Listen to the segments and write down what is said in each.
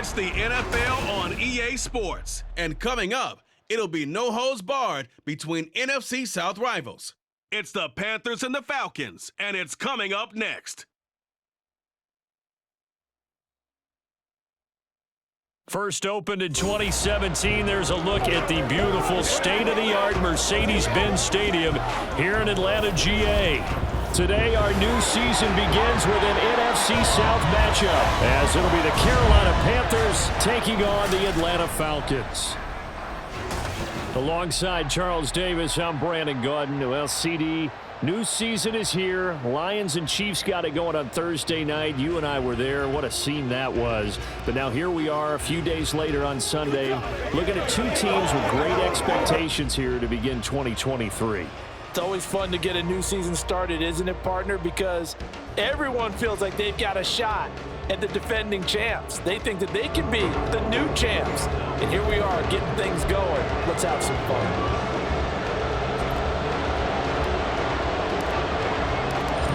It's the NFL on EA Sports. And coming up, it'll be no holds barred between NFC South rivals. It's the Panthers and the Falcons, and it's coming up next. First opened in 2017, there's a look at the beautiful state-of-the-art Mercedes-Benz Stadium here in Atlanta, GA. Today, our new season begins with an NFC South matchup, as it'll be the Carolina Panthers taking on the Atlanta Falcons. Alongside Charles Davis, I'm Brandon Gaudin. Well, CD, new season is here. Lions and Chiefs got it going on Thursday night. You and I were there. What a scene that was. But now here we are a few days later on Sunday, looking at two teams with great expectations here to begin 2023. It's always fun to get a new season started, isn't it, partner? Because everyone feels like they've got a shot at the defending champs. They think that they can be the new champs. And here we are getting things going. Let's have some fun.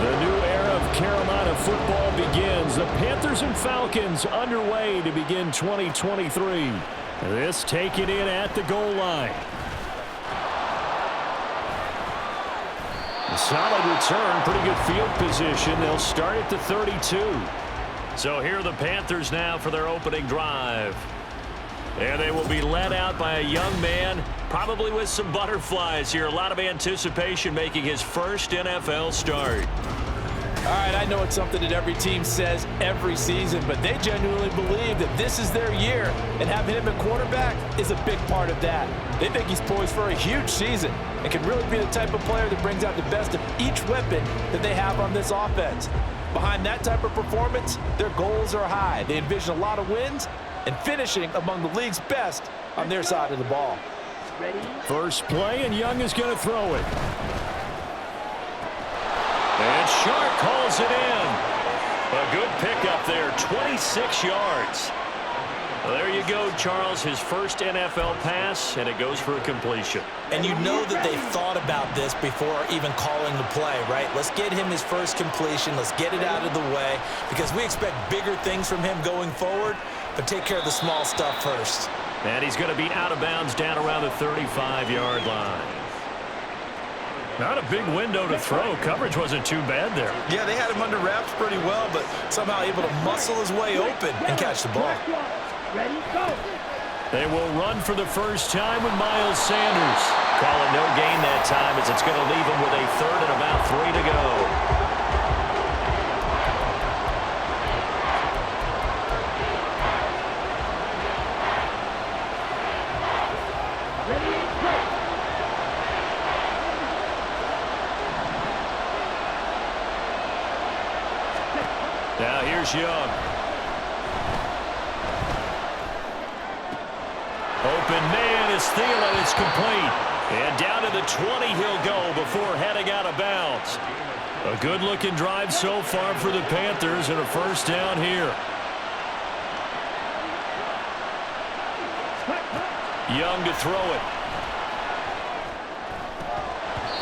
The new era of Carolina football begins. The Panthers and Falcons underway to begin 2023. This taken in at the goal line. Solid return, pretty good field position. They'll start at the 32. So here are the Panthers now for their opening drive. And they will be led out by a young man, probably with some butterflies here. A lot of anticipation making his first NFL start. All right, I know it's something that every team says every season, but they genuinely believe that this is their year, and having him at quarterback is a big part of that. They think he's poised for a huge season and can really be the type of player that brings out the best of each weapon that they have on this offense. Behind that type of performance, their goals are high. They envision a lot of wins and finishing among the league's best on their side of the ball. First play, and Young is going to throw it. And Sharp calls it in. A good pickup there, 26 yards. Well, there you go, Charles, his first NFL pass, and it goes for a completion. And you know that they thought about this before even calling the play, right? Let's get him his first completion. Let's get it out of the way because we expect bigger things from him going forward, but take care of the small stuff first. And he's going to be out of bounds down around the 35-yard line. Not a big window to throw. Coverage wasn't too bad there. Yeah, they had him under wraps pretty well, but somehow able to muscle his way open and catch the ball. Ready, go. They will run for the first time with Miles Sanders. Calling no gain that time as it's going to leave him with a third and about 3 to go. Now here's Young. Open man is Thielen. It's complete. And down to the 20 he'll go before heading out of bounds. A good-looking drive so far for the Panthers and a first down here. Young to throw it.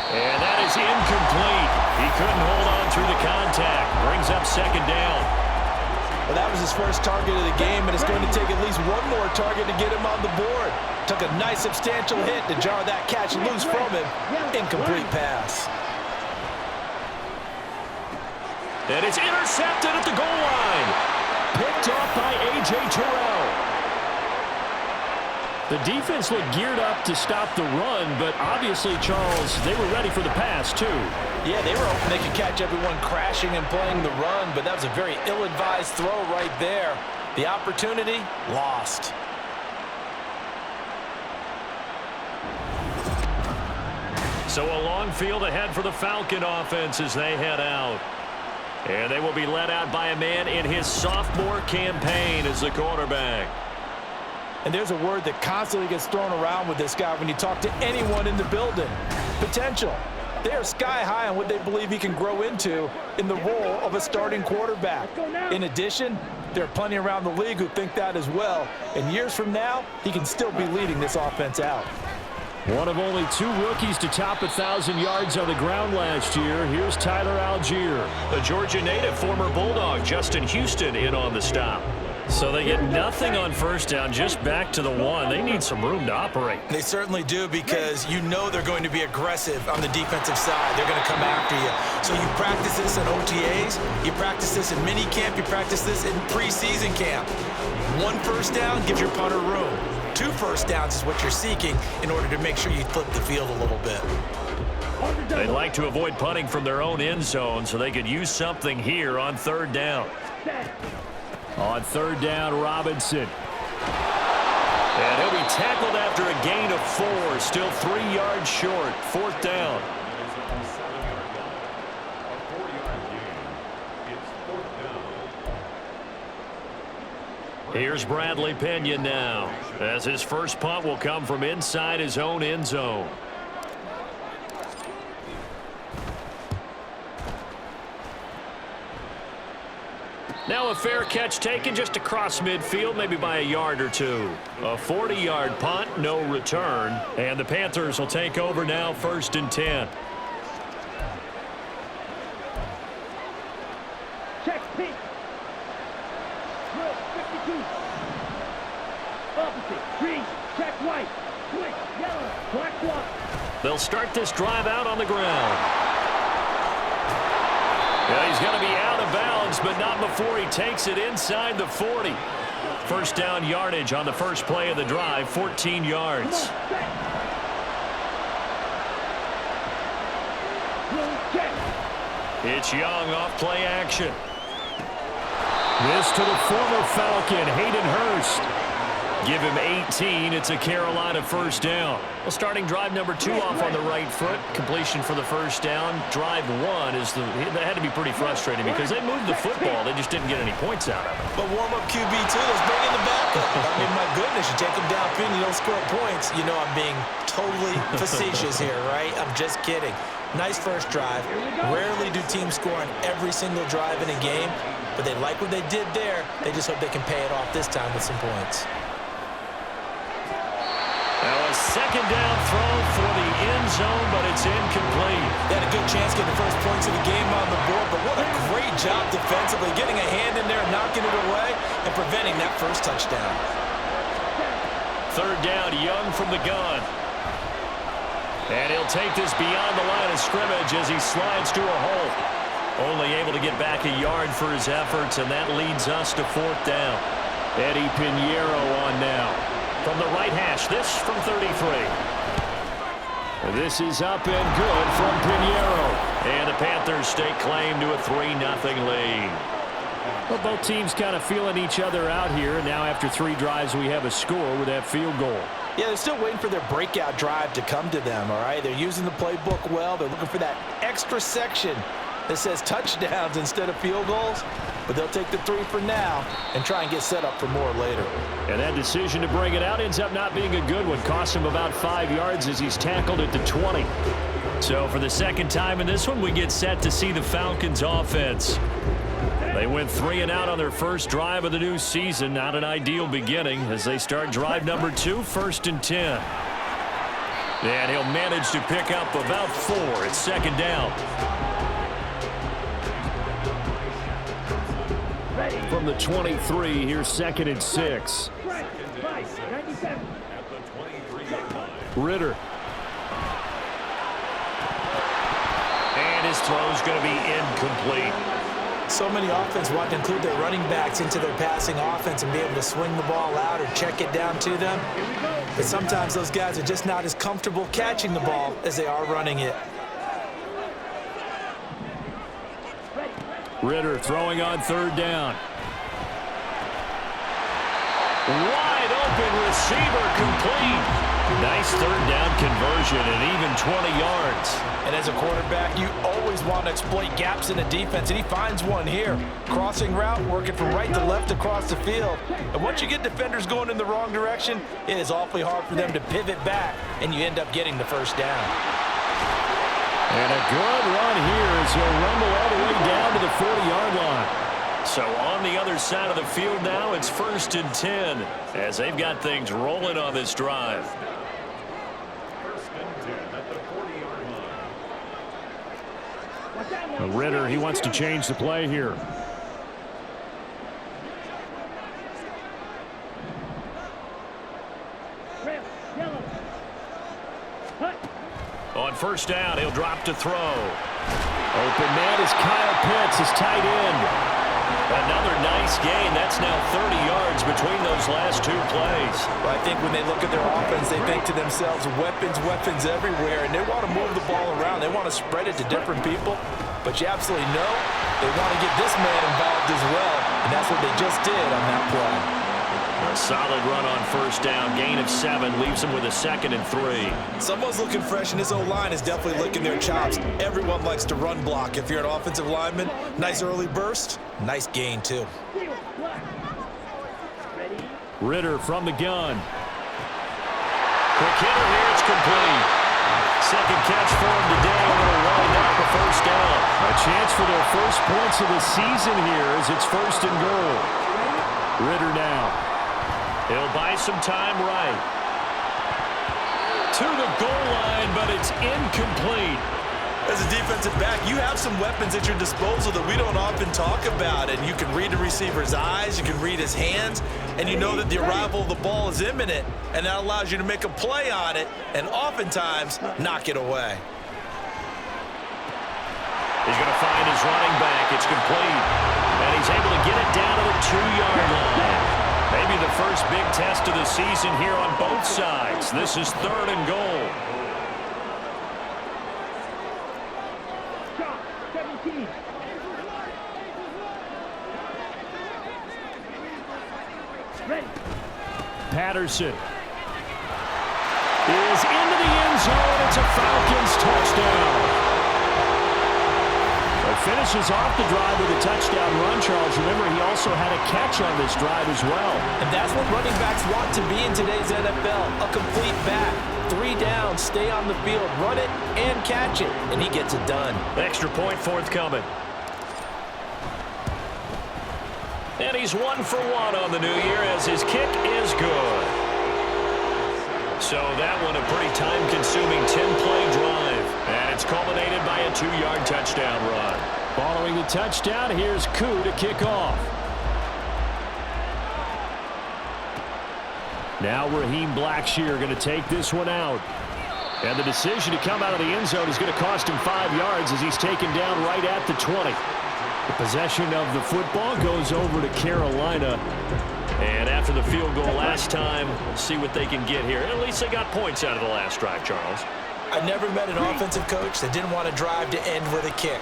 And that is incomplete. He couldn't hold on through the contact. Brings up second down. Well, that was his first target of the game, and it's going to take at least one more target to get him on the board. Took a nice substantial hit to jar that catch loose from him. Incomplete pass. And it's intercepted at the goal line. Picked off by A.J. Terrell. The defense looked geared up to stop the run, but obviously, Charles, they were ready for the pass, too. Yeah, they were hoping they could catch everyone crashing and playing the run, but that was a very ill-advised throw right there. The opportunity, lost. So a long field ahead for the Falcon offense as they head out. And they will be led out by a man in his sophomore campaign as the quarterback. And there's a word that constantly gets thrown around with this guy when you talk to anyone in the building. Potential. They are sky high on what they believe he can grow into in the role of a starting quarterback. In addition, there are plenty around the league who think that as well. And years from now, he can still be leading this offense out. One of only 2 rookies to top 1,000 yards on the ground last year. Here's Tyler Algier. The Georgia native, former Bulldog Justin Houston in on the stop. So they get nothing on first down, just back to the one. They need some room to operate. They certainly do, because you know they're going to be aggressive on the defensive side. They're going to come after you. So you practice this in OTAs, you practice this in mini camp, you practice this in preseason camp. 1 first down gives your punter room. 2 first downs is what you're seeking in order to make sure you flip the field a little bit. They'd like to avoid punting from their own end zone so they could use something here on 3rd down. On 3rd down, Robinson. And he'll be tackled after a gain of 4, still 3 yards short. 4th down. Here's Bradley Pinion now, as his first punt will come from inside his own end zone. Now a fair catch taken just across midfield, maybe by a yard or 2. A 40-yard punt, no return. And the Panthers will take over now, 1st and 10. Check pink. Red 52. Opposite. Green. Check white. Switch. Yellow. Black one. They'll start this drive out on the ground. Yeah, he's going to be out of bounds, but not before he takes it inside the 40. First down yardage on the first play of the drive, 14 yards. It's Young off play action. This to the former Falcon, Hayden Hurst. Give him 18. It's a Carolina first down. Well, starting drive number 2 off on the right foot. Completion for the first down. Drive 1 is that had to be pretty frustrating because they moved the football. They just didn't get any points out of it. But warm-up QB, too. Let's bring in the backup. I mean, my goodness, you take him downfield and you don't score points. You know I'm being totally facetious here, right? I'm just kidding. Nice first drive. Rarely do teams score on every single drive in a game, but they like what they did there. They just hope they can pay it off this time with some points. Now a second down throw for the end zone, but it's incomplete. They had a good chance getting the first points of the game on the board, but what a great job defensively, getting a hand in there, knocking it away, and preventing that first touchdown. 3rd down, Young from the gun. And he'll take this beyond the line of scrimmage as he slides to a hole. Only able to get back a yard for his efforts, and that leads us to 4th down. Eddie Pinheiro on now. From the right hash, this from 33. This is up and good from Pinheiro. And the Panthers stake claim to a 3-0 lead. Well, both teams kind of feeling each other out here. Now after 3 drives, we have a score with that field goal. Yeah, they're still waiting for their breakout drive to come to them, all right? They're using the playbook well. They're looking for that extra section that says touchdowns instead of field goals. But they'll take the 3 for now and try and get set up for more later. And that decision to bring it out ends up not being a good one. Costs him about 5 yards as he's tackled at the 20. So for the second time in this one, we get set to see the Falcons offense. They went 3 and out on their first drive of the new season. Not an ideal beginning as they start drive number 2, 1st and 10. And he'll manage to pick up about 4. It's 2nd down. From the 23, here's 2nd and 6. Ritter. And his throw's going to be incomplete. So many offenses want to include their running backs into their passing offense and be able to swing the ball out or check it down to them. But sometimes those guys are just not as comfortable catching the ball as they are running it. Ritter throwing on 3rd down. Wide open receiver complete. Nice 3rd down conversion and even 20 yards. And as a quarterback, you always want to exploit gaps in the defense, and he finds one here. Crossing route, working from right to left across the field. And once you get defenders going in the wrong direction, it is awfully hard for them to pivot back, and you end up getting the first down. And a good run here as he'll rumble all the way down to the 40-yard line. So on the other side of the field now, it's 1st and 10 as they've got things rolling on this drive. Ritter, he wants to change the play here. On first down, he'll drop to throw. Open man is Kyle Pitts, his tight end. Another nice gain. That's now 30 yards between those last two plays. Well, I think when they look at their offense, they think to themselves, weapons, weapons everywhere, and they want to move the ball around. They want to spread it to different people. But you absolutely know they want to get this man involved as well, and that's what they just did on that play. A solid run on first down. Gain of 7 leaves him with a 2nd and 3. Someone's looking fresh, and this O-line is definitely licking their chops. Everyone likes to run block. If you're an offensive lineman, nice early burst, nice gain too. Ritter from the gun. Quick hitter here, it's complete. Second catch for him today, and it'll wind up a first down. A chance for their first points of the season here as it's 1st and goal. Ritter now. He'll buy some time right. To the goal line, but it's incomplete. As a defensive back, you have some weapons at your disposal that we don't often talk about, and you can read the receiver's eyes, you can read his hands, and you know that the arrival of the ball is imminent, and that allows you to make a play on it and oftentimes knock it away. He's going to find his running back. It's complete, and he's able to get it down to the 2-yard line. Maybe the first big test of the season here on both sides. This is 3rd and goal. Drop, 17. Ready. Patterson is into the end zone. It's a Falcons touchdown. Finishes off the drive with a touchdown run, Charles. Remember, he also had a catch on this drive as well. And that's what running backs want to be in today's NFL, a complete back. 3 down, stay on the field, run it, and catch it, and he gets it done. Extra point forthcoming. And he's 1 for 1 on the new year as his kick is good. So that one a pretty time-consuming 10-play drive. And it's culminated by a 2-yard touchdown run. Following the touchdown, here's Koo to kick off. Now Raheem Blackshear going to take this one out. And the decision to come out of the end zone is going to cost him 5 yards as he's taken down right at the 20. The possession of the football goes over to Carolina. And after the field goal last time, see what they can get here. At least they got points out of the last drive, Charles. I never met an offensive coach that didn't want to drive to end with a kick.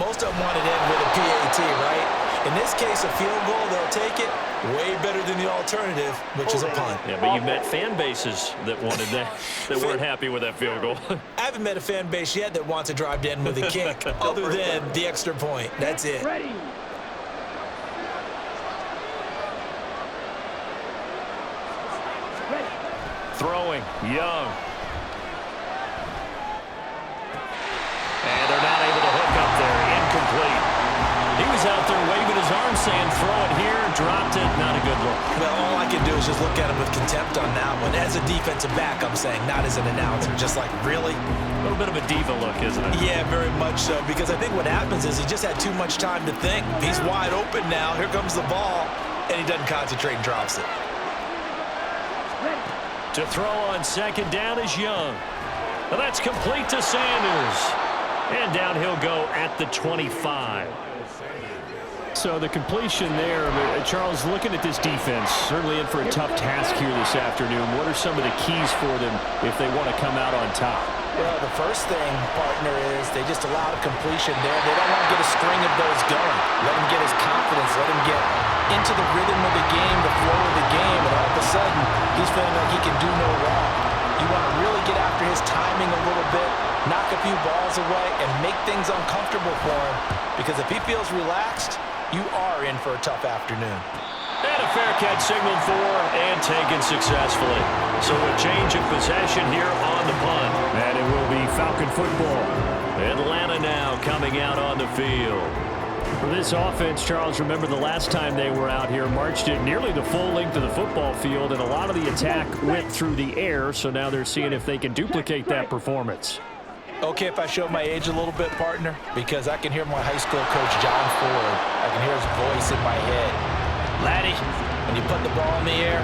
Most of them want to end with a PAT, right? In this case, a field goal, they'll take it. Way better than the alternative, which is a punt. Yeah, but you've met fan bases that wanted that, that weren't happy with that field goal. I haven't met a fan base yet that wants to drive to end with a kick, other than the extra point. That's it. Ready. Throwing, Young. And they're not able to hook up there. Incomplete. He was out there waving his arm saying, throw it here, dropped it. Not a good look. Well, all I can do is just look at him with contempt on that one. As a defensive back, I'm saying, not as an announcer. Just like, really? A little bit of a diva look, isn't it? Yeah, very much so. Because I think what happens is he just had too much time to think. He's wide open now. Here comes the ball. And he doesn't concentrate and drops it. To throw on second down is Young. Well, that's complete to Sanders. And down he'll go at the 25. So the completion there, Charles, looking at this defense, certainly in for a tough task here this afternoon. What are some of the keys for them if they want to come out on top? Well, the first thing, partner, is they just allowed a completion there. They don't want to get a string of those going. Let him get his confidence. Let him get into the rhythm of the game, the flow of the game, and all of a sudden, he's feeling like he can do no wrong. You want to really get after his timing a little bit, knock a few balls away, and make things uncomfortable for him. Because if he feels relaxed, you are in for a tough afternoon. And a fair catch signaled for and taken successfully. So a change of possession here on the punt. And it will be Falcon football. Atlanta now coming out on the field. For this offense, Charles, remember the last time they were out here, marched it nearly the full length of the football field, and a lot of the attack went through the air, so now they're seeing if they can duplicate that performance. Okay, if I show my age a little bit, partner, because I can hear my high school coach, John Ford. I can hear his voice in my head. Laddie, when you put the ball in the air,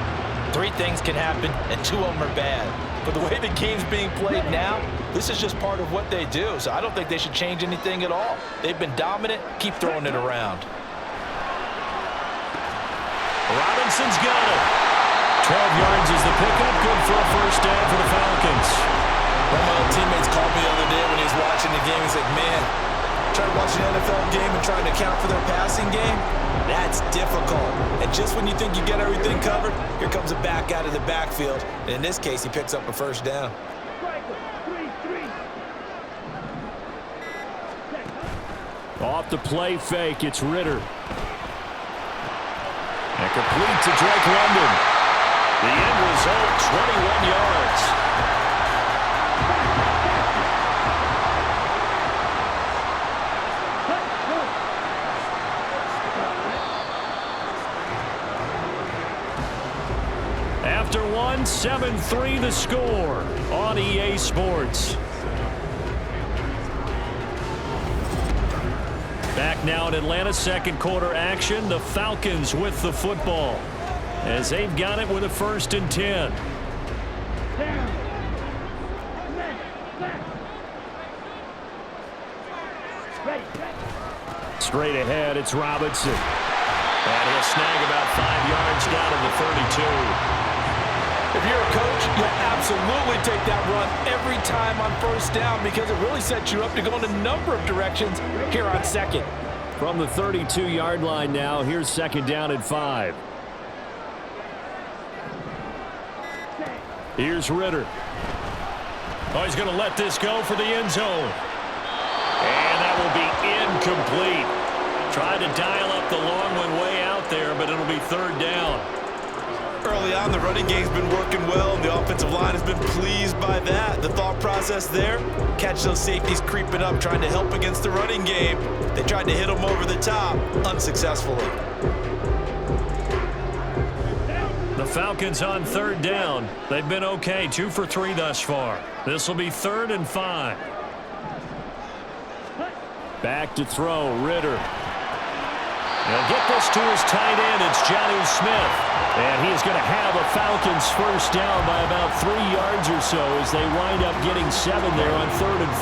Three things can happen, and two of them are bad. But the way the game's being played now, this is just part of what they do. So I don't think they should change anything at all. They've been dominant. Keep throwing it around. Robinson's got it. 12 yards is the pickup. Good for a first down for the Falcons. One of my old teammates called me the other day when he was watching the game. He's like, man, trying to watch an NFL game and trying to account for their passing game, that's difficult. And just when you think you get everything covered, here comes a back out of the backfield. And in this case, he picks up a first down. Off the play fake, it's Ritter. And complete to Drake London. The end result, 21 yards. After one, 7-3 the score on EA Sports. Back now in Atlanta, second quarter action. The Falcons with the football as they've got it with a 1st and 10. Straight ahead, it's Robinson. And he'll snag about 5 yards down to the 32. If you're a coach, you'll absolutely take that run every time on first down because it really sets you up to go in a number of directions here on second. From the 32-yard line now, here's 2nd down and 5. Here's Ritter. Oh, he's going to let this go for the end zone. And that will be incomplete. Tried to dial up the long one way out there, but it'll be 3rd down. Early on, the running game's been working well, and the offensive line has been pleased by that. The thought process there, catch those safeties creeping up, trying to help against the running game. They tried to hit them over the top, unsuccessfully. The Falcons on 3rd down. They've been okay, 2 for 3 thus far. This will be 3rd and 5. Back to throw, Ritter. He'll get this to his tight end. It's Jonnu Smith. And he's going to have a Falcons first down by about 3 yards or so as they wind up getting 7 there on 3rd and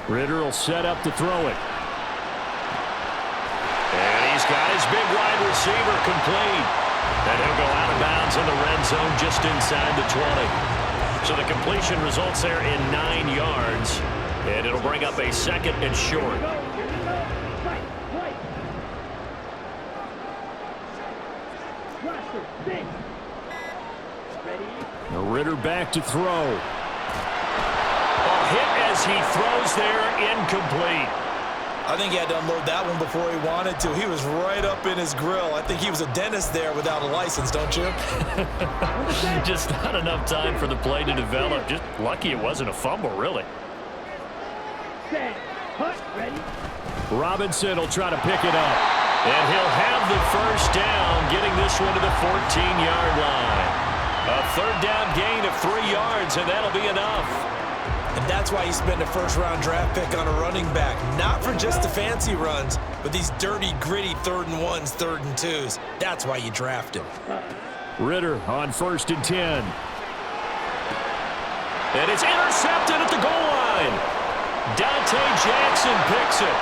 4. Ritter will set up to throw it. And he's got his big wide receiver complete. And he'll go out of bounds in the red zone just inside the 20. So the completion results there in 9 yards. And it'll bring up a 2nd and short. The Ritter back to throw. A hit as he throws there, incomplete. I think he had to unload that one before he wanted to. He was right up in his grill. I think he was a dentist there without a license, don't you? Just not enough time for the play to develop. Just lucky it wasn't a fumble, really. Robinson will try to pick it up. And he'll have the first down, getting this one to the 14-yard line. A 3rd down gain of 3 yards, and that'll be enough. And that's why you spend a first-round draft pick on a running back. Not for just the fancy runs, but these dirty, gritty 3rd and 1s, 3rd and 2s. That's why you draft him. Ritter on 1st and 10. And it's intercepted at the goal line. Dante Jackson picks it.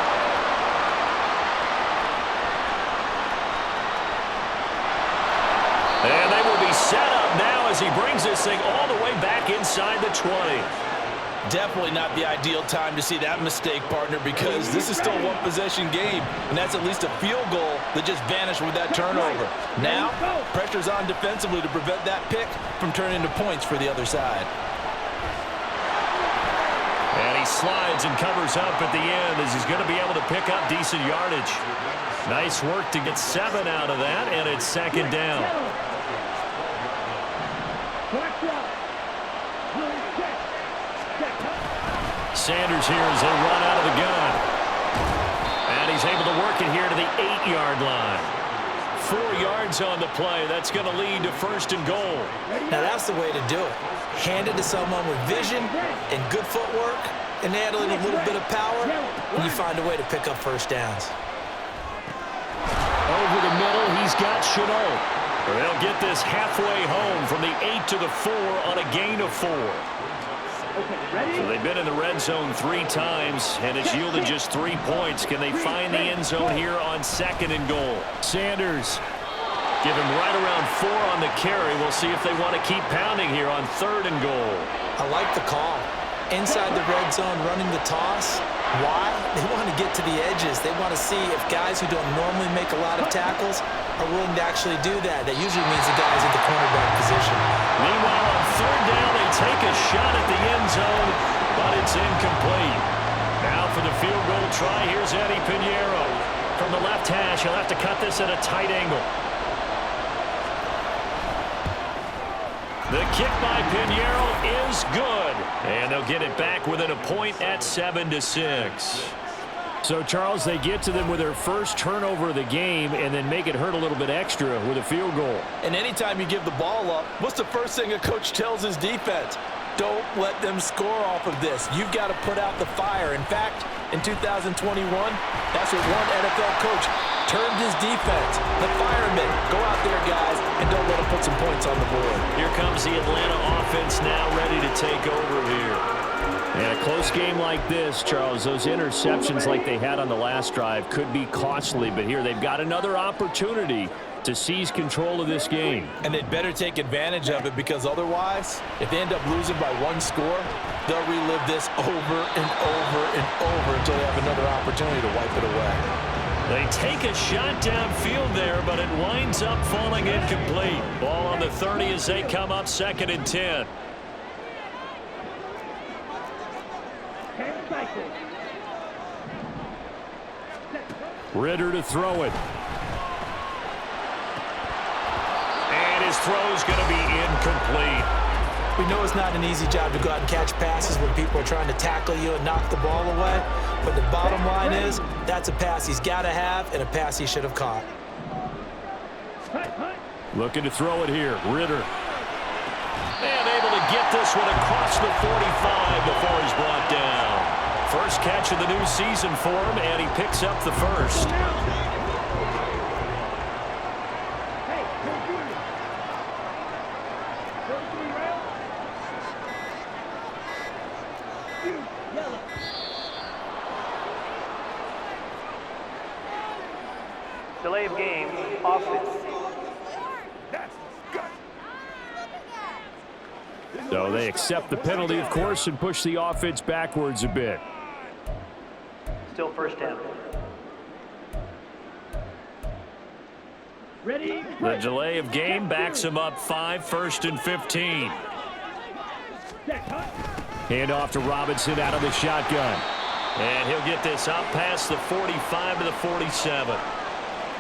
And they will be set up now as he brings this thing all the way back inside the 20. Definitely not the ideal time to see that mistake, partner, because this is still a one-possession game, and that's at least a field goal that just vanished with that turnover. Now, pressure's on defensively to prevent that pick from turning into points for the other side. And he slides and covers up at the end as he's going to be able to pick up decent yardage. Nice work to get 7 out of that, and it's 2nd down. Sanders here as they run out of the gun. And he's able to work it here to the 8-yard line. 4 yards on the play. That's going to lead to 1st and goal. Now that's the way to do it. Hand it to someone with vision and good footwork, and add a little bit of power, and you find a way to pick up first downs. Over the middle, he's got Chenault. They'll get this halfway home from the 8 to the 4 on a gain of 4. So they've been in the red zone 3 times, and it's yielded just 3 points. Can they find the end zone here on 2nd and goal? Sanders give him right around 4 on the carry. We'll see if they want to keep pounding here on 3rd and goal. I like the call. Inside the red zone, running the toss. Why? They want to get to the edges. They want to see if guys who don't normally make a lot of tackles are willing to actually do that. That usually means the guys at the cornerback position. Meanwhile, on 3rd down, they take a shot at the end zone, but it's incomplete. Now for the field goal try, here's Eddie Pinheiro. From the left hash, he'll have to cut this at a tight angle. The kick by Pinheiro is good. And they'll get it back within a point at 7-6. So, Charles, they get to them with their first turnover of the game and then make it hurt a little bit extra with a field goal. And anytime you give the ball up, what's the first thing a coach tells his defense? Don't let them score off of this. You've got to put out the fire. In fact, in 2021, that's what one NFL coach termed his defense. The firemen. Go out there, guys, and don't let them put some points on the board. Here comes the Atlanta offense now ready to take over here. And a close game like this, Charles, those interceptions like they had on the last drive could be costly, but here they've got another opportunity to seize control of this game. And they'd better take advantage of it, because otherwise, if they end up losing by 1 score, they'll relive this over and over and over until they have another opportunity to wipe it away. They take a shot downfield there, but it winds up falling incomplete. Ball on the 30 as they come up 2nd and 10. Ritter to throw it. And his throw's going to be incomplete. We know it's not an easy job to go out and catch passes when people are trying to tackle you and knock the ball away. But the bottom line is, that's a pass he's got to have and a pass he should have caught. Looking to throw it here. Ritter. And able to get this one across the 45 before he's brought down. First catch of the new season for him, and he picks up the first. Delay of game, offense. So they accept the penalty, of course, and push the offense backwards a bit. Still first down. Ready? The delay of game backs him up 5, 1st and 15. Hand off to Robinson out of the shotgun. And he'll get this up past the 45 to the 47.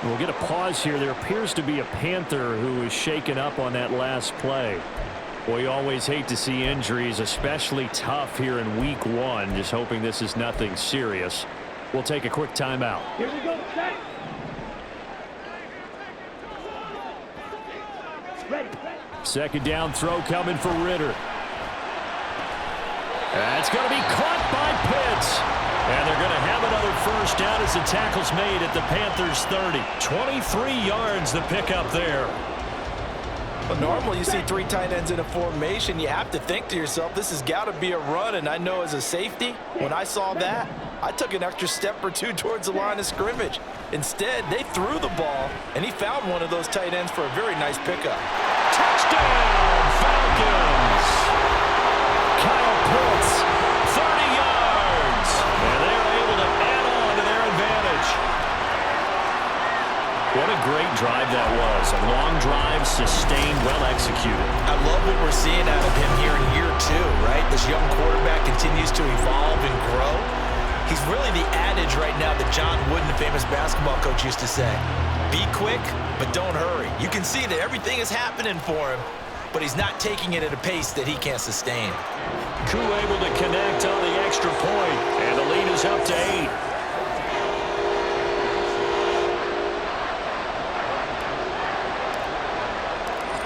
We'll get a pause here. There appears to be a Panther who is shaken up on that last play. Boy, you always hate to see injuries, especially tough here in week 1. Just hoping this is nothing serious. We'll take a quick timeout. Here we go, set. Ready. 2nd down throw coming for Ritter. That's going to be caught by Pitts. And they're going to have another first down as the tackle's made at the Panthers' 30. 23 yards the pickup there. But normally you see 3 tight ends in a formation, you have to think to yourself, this has got to be a run. And I know as a safety, when I saw that, I took an extra step or 2 towards the line of scrimmage. Instead, they threw the ball, and he found one of those tight ends for a very nice pickup. Touchdown, Falcons! Kyle Pitts, 30 yards. And they're able to add on to their advantage. What a great drive that was. A long drive, sustained, well executed. I love what we're seeing out of him here in year 2, right? This young quarterback continues to evolve and grow. He's really the adage right now that John Wooden, the famous basketball coach, used to say. Be quick, but don't hurry. You can see that everything is happening for him, but he's not taking it at a pace that he can't sustain. Koo able to connect on the extra point, and the lead is up to 8.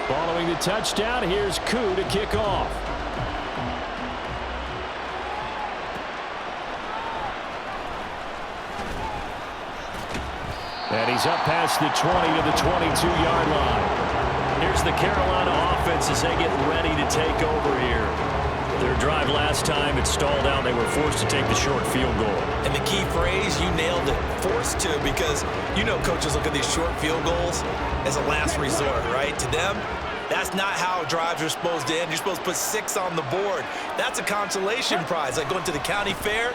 Following the touchdown, here's Koo to kick off. And he's up past the 20 to the 22-yard line. Here's the Carolina offense as they get ready to take over here. Their drive last time, it stalled out. They were forced to take the short field goal. And the key phrase, you nailed it, forced to, because you know coaches look at these short field goals as a last resort, right? To them, that's not how drives are supposed to end. You're supposed to put 6 on the board. That's a consolation prize. Like going to the county fair,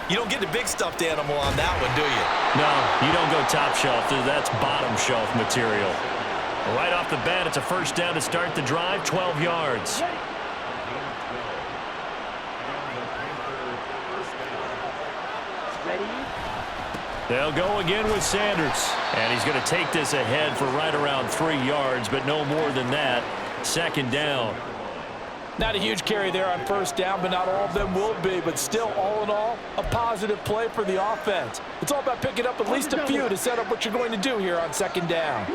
you don't get the big stuffed animal on that one, do you? No, you don't go top shelf. That's bottom shelf material. Right off the bat, it's a first down to start the drive, 12 yards. They'll go again with Sanders. And he's going to take this ahead for right around 3 yards, but no more than that. Second down. Not a huge carry there on first down, but not all of them will be. But still, all in all, a positive play for the offense. It's all about picking up at least a few to set up what you're going to do here on second down.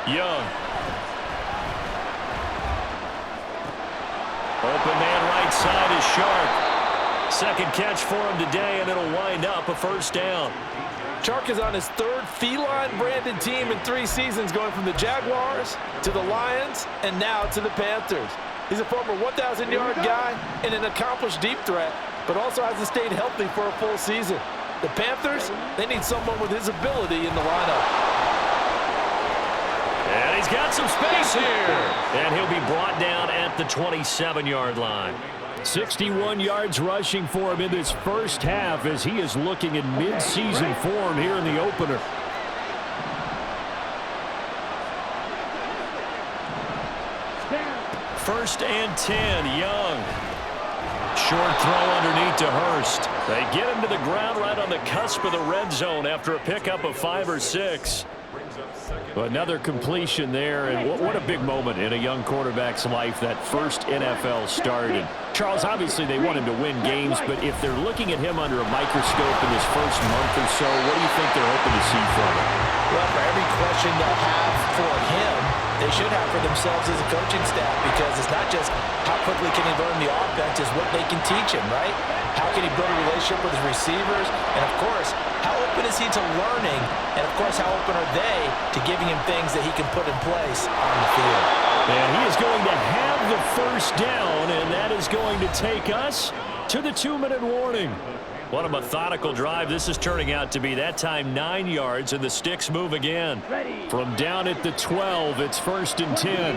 Young. Open man right side is Sharp. Second catch for him today, and it'll wind up a first down. Chark is on his 3rd feline-branded team in 3 seasons, going from the Jaguars to the Lions and now to the Panthers. He's a former 1,000-yard guy and an accomplished deep threat, but also hasn't stayed healthy for a full season. The Panthers, they need someone with his ability in the lineup. And he's got some space here. And he'll be brought down at the 27-yard line. 61 yards rushing for him in this first half as he is looking in mid-season form here in the opener. First and 10, Young. Short throw underneath to Hurst. They get him to the ground right on the cusp of the red zone after a pickup of 5 or 6. Another completion there, and what a big moment in a young quarterback's life, that first NFL start. And Charles, obviously they want him to win games, but if they're looking at him under a microscope in his first month or so, what do you think they're hoping to see from him? Well, for every question they'll have for him, they should have for themselves as a coaching staff, because it's not just how quickly can he learn the offense, it's what they can teach him, right? How can he build a relationship with his receivers? And, of course, how open is he to learning? And, of course, how open are they to giving him things that he can put in place on the field? And he is going to have the first down, and that is going to take us to the 2-minute warning. What a methodical drive this is turning out to be. That time 9 yards, and the sticks move again. From down at the 12, it's first and 10.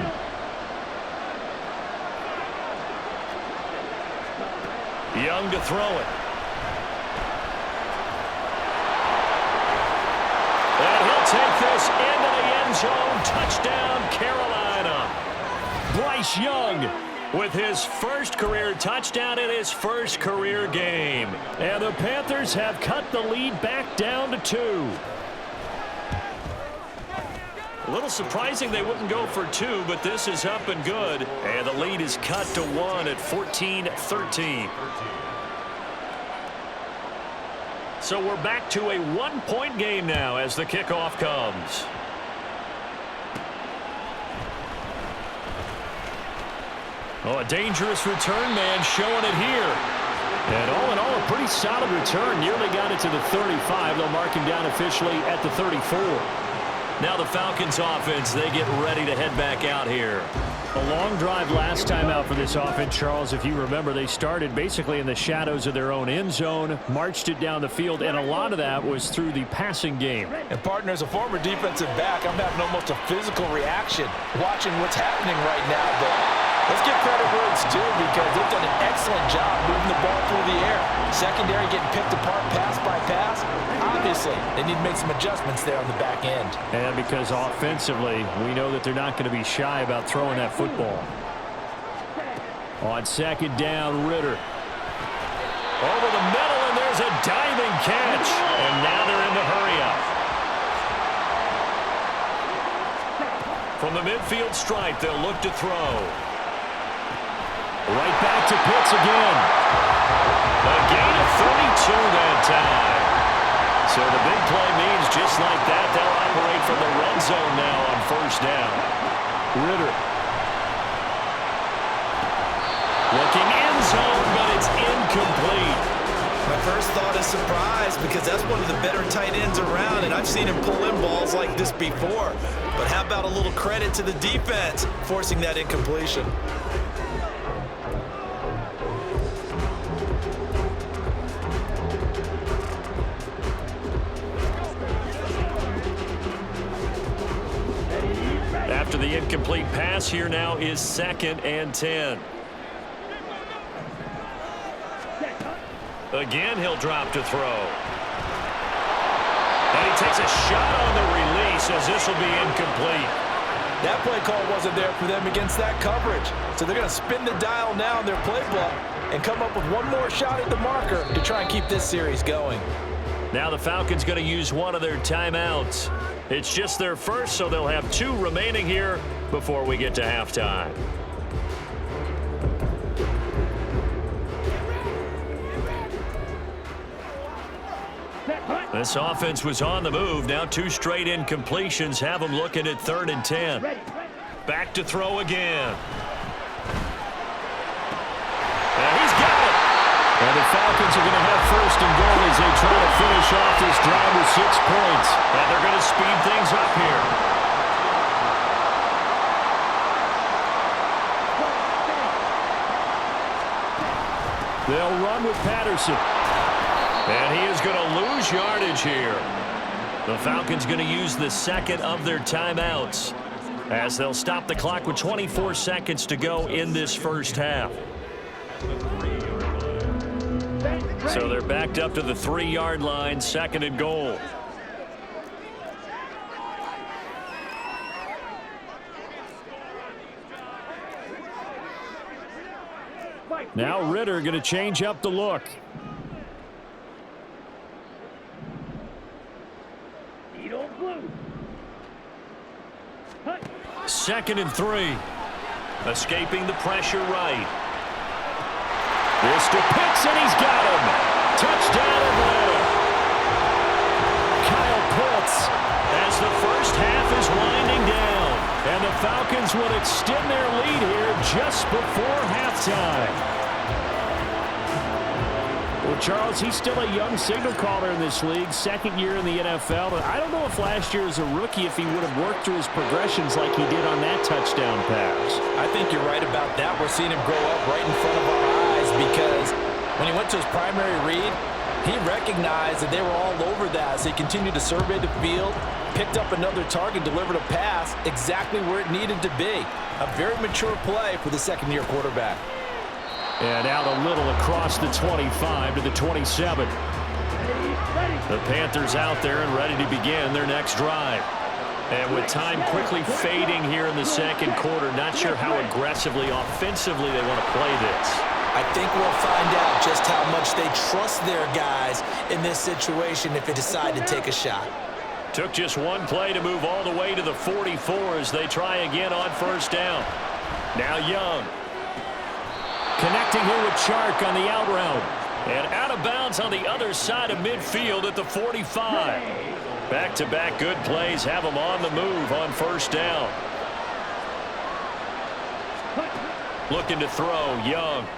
Young to throw it. And he'll take this into the end zone. Touchdown, Carolina. Bryce Young with his first career touchdown in his first career game. And the Panthers have cut the lead back down to 2. A little surprising they wouldn't go for 2, but this is up and good. And the lead is cut to 1 at 14-13. So we're back to a 1-point game now as the kickoff comes. Oh, a dangerous return man showing it here. And all in all, a pretty solid return. Nearly got it to the 35. They'll mark him down officially at the 34. Now the Falcons offense, they get ready to head back out here. A long drive last time out for this offense, Charles. If you remember, they started basically in the shadows of their own end zone, marched it down the field, and a lot of that was through the passing game. And, partner, as a former defensive back, I'm having almost a physical reaction watching what's happening right now. But let's give credit where it's due, because they've done an excellent job moving the ball through the air. Secondary getting picked apart pass by pass. Obviously, they need to make some adjustments there on the back end. And because offensively, we know that they're not going to be shy about throwing that football. On second down, Ritter. Over the middle, and there's a diving catch. And now they're in the hurry-up. From the midfield stripe, they'll look to throw. Right back to Pitts again. A gain of 32 that time. So the big play means just like that, they'll operate from the red zone now on first down. Ritter. Looking end zone, but it's incomplete. My first thought is surprise because that's one of the better tight ends around, and I've seen him pull in balls like this before. But how about a little credit to the defense forcing that incompletion? After the incomplete pass, here now is 2nd and 10. Again, he'll drop to throw. And he takes a shot on the release as this will be incomplete. That play call wasn't there for them against that coverage. So they're going to spin the dial now in their playbook and come up with one more shot at the marker to try and keep this series going. Now the Falcons going to use one of their timeouts. It's just their first, so they'll have 2 remaining here before we get to halftime. This offense was on the move. Now 2 straight incompletions have them looking at 3rd and 10. Back to throw again. And he's got it. And the Falcons are going to have 1st and goal as they try to finish off this drive with 6 points. And they're going to speed things up here. They'll run with Patterson. And he is going to lose yardage here. The Falcons going to use the 2nd of their timeouts as they'll stop the clock with 24 seconds to go in this first half. So they're backed up to the 3-yard line, 2nd and goal. Now Ritter going to change up the look. 2nd and 3. Escaping the pressure right. This to Pitts, and he's got him. Touchdown Atlanta. Kyle Pitts as the first half is winding down. And the Falcons will extend their lead here just before halftime. Well, Charles, he's still a young signal caller in this league, 2nd year in the NFL. But I don't know if last year as a rookie if he would have worked through his progressions like he did on that touchdown pass. I think you're right about that. We're seeing him grow up right in front of our eyes because when he went to his primary read, he recognized that they were all over that. So he continued to survey the field, picked up another target, delivered a pass exactly where it needed to be. A very mature play for the 2nd-year quarterback. And out a little across the 25 to the 27. The Panthers out there and ready to begin their next drive. And with time quickly fading here in the 2nd quarter, not sure how aggressively, offensively they want to play this. I think we'll find out just how much they trust their guys in this situation if they decide to take a shot. Took just one play to move all the way to the 44 as they try again on 1st down. Now Young. Connecting here with Chark on the out route. And out of bounds on the other side of midfield at the 45. Back-to-back good plays have them on the move on 1st down. Looking to throw, Young.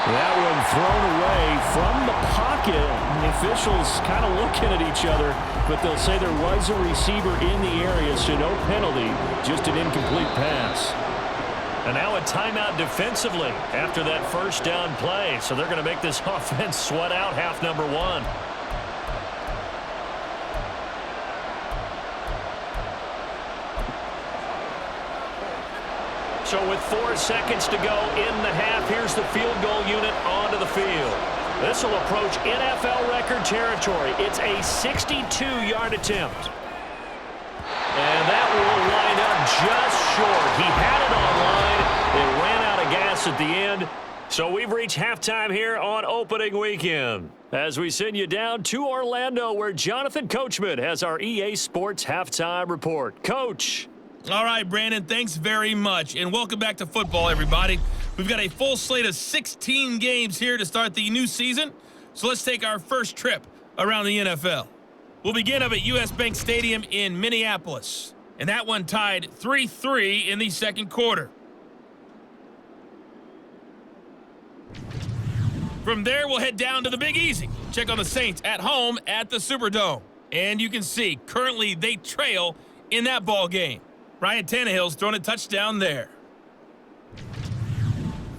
That one thrown away from the pocket. And the officials kind of looking at each other, but they'll say there was a receiver in the area, so no penalty, just an incomplete pass. And now a timeout defensively after that 1st down play. So they're going to make this offense sweat out half number 1. So with 4 seconds to go in the half, here's the field goal unit onto the field. This will approach NFL record territory. It's a 62-yard attempt. And that will line up just short. He had it online. It ran out of gas at the end. So we've reached halftime here on opening weekend as we send you down to Orlando where Jonathan Coachman has our EA Sports halftime report. Coach. All right, Brandon, thanks very much. And welcome back to football, everybody. We've got a full slate of 16 games here to start the new season. So let's take our first trip around the NFL. We'll begin up at US Bank Stadium in Minneapolis. And that one tied 3-3 in the 2nd quarter. From there, we'll head down to the Big Easy. Check on the Saints at home at the Superdome. And you can see, currently they trail in that ball game. Ryan Tannehill's thrown a touchdown there.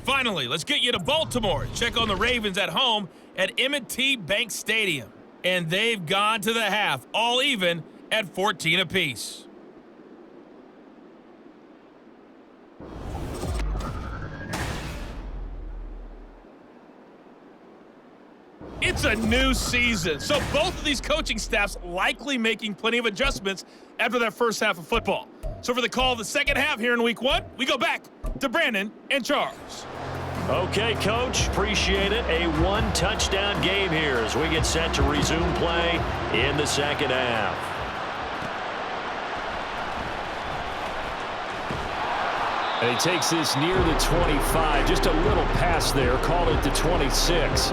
Finally, let's get you to Baltimore. Check on the Ravens at home at M&T Bank Stadium. And they've gone to the half, all even at 14 apiece. It's a new season, so both of these coaching staffs likely making plenty of adjustments after that first half of football. So for the call of the second half here in week 1, we go back to Brandon and Charles. Okay, Coach, appreciate it. A one-touchdown game here as we get set to resume play in the second half. And he takes this near the 25, just a little pass there, called it the 26.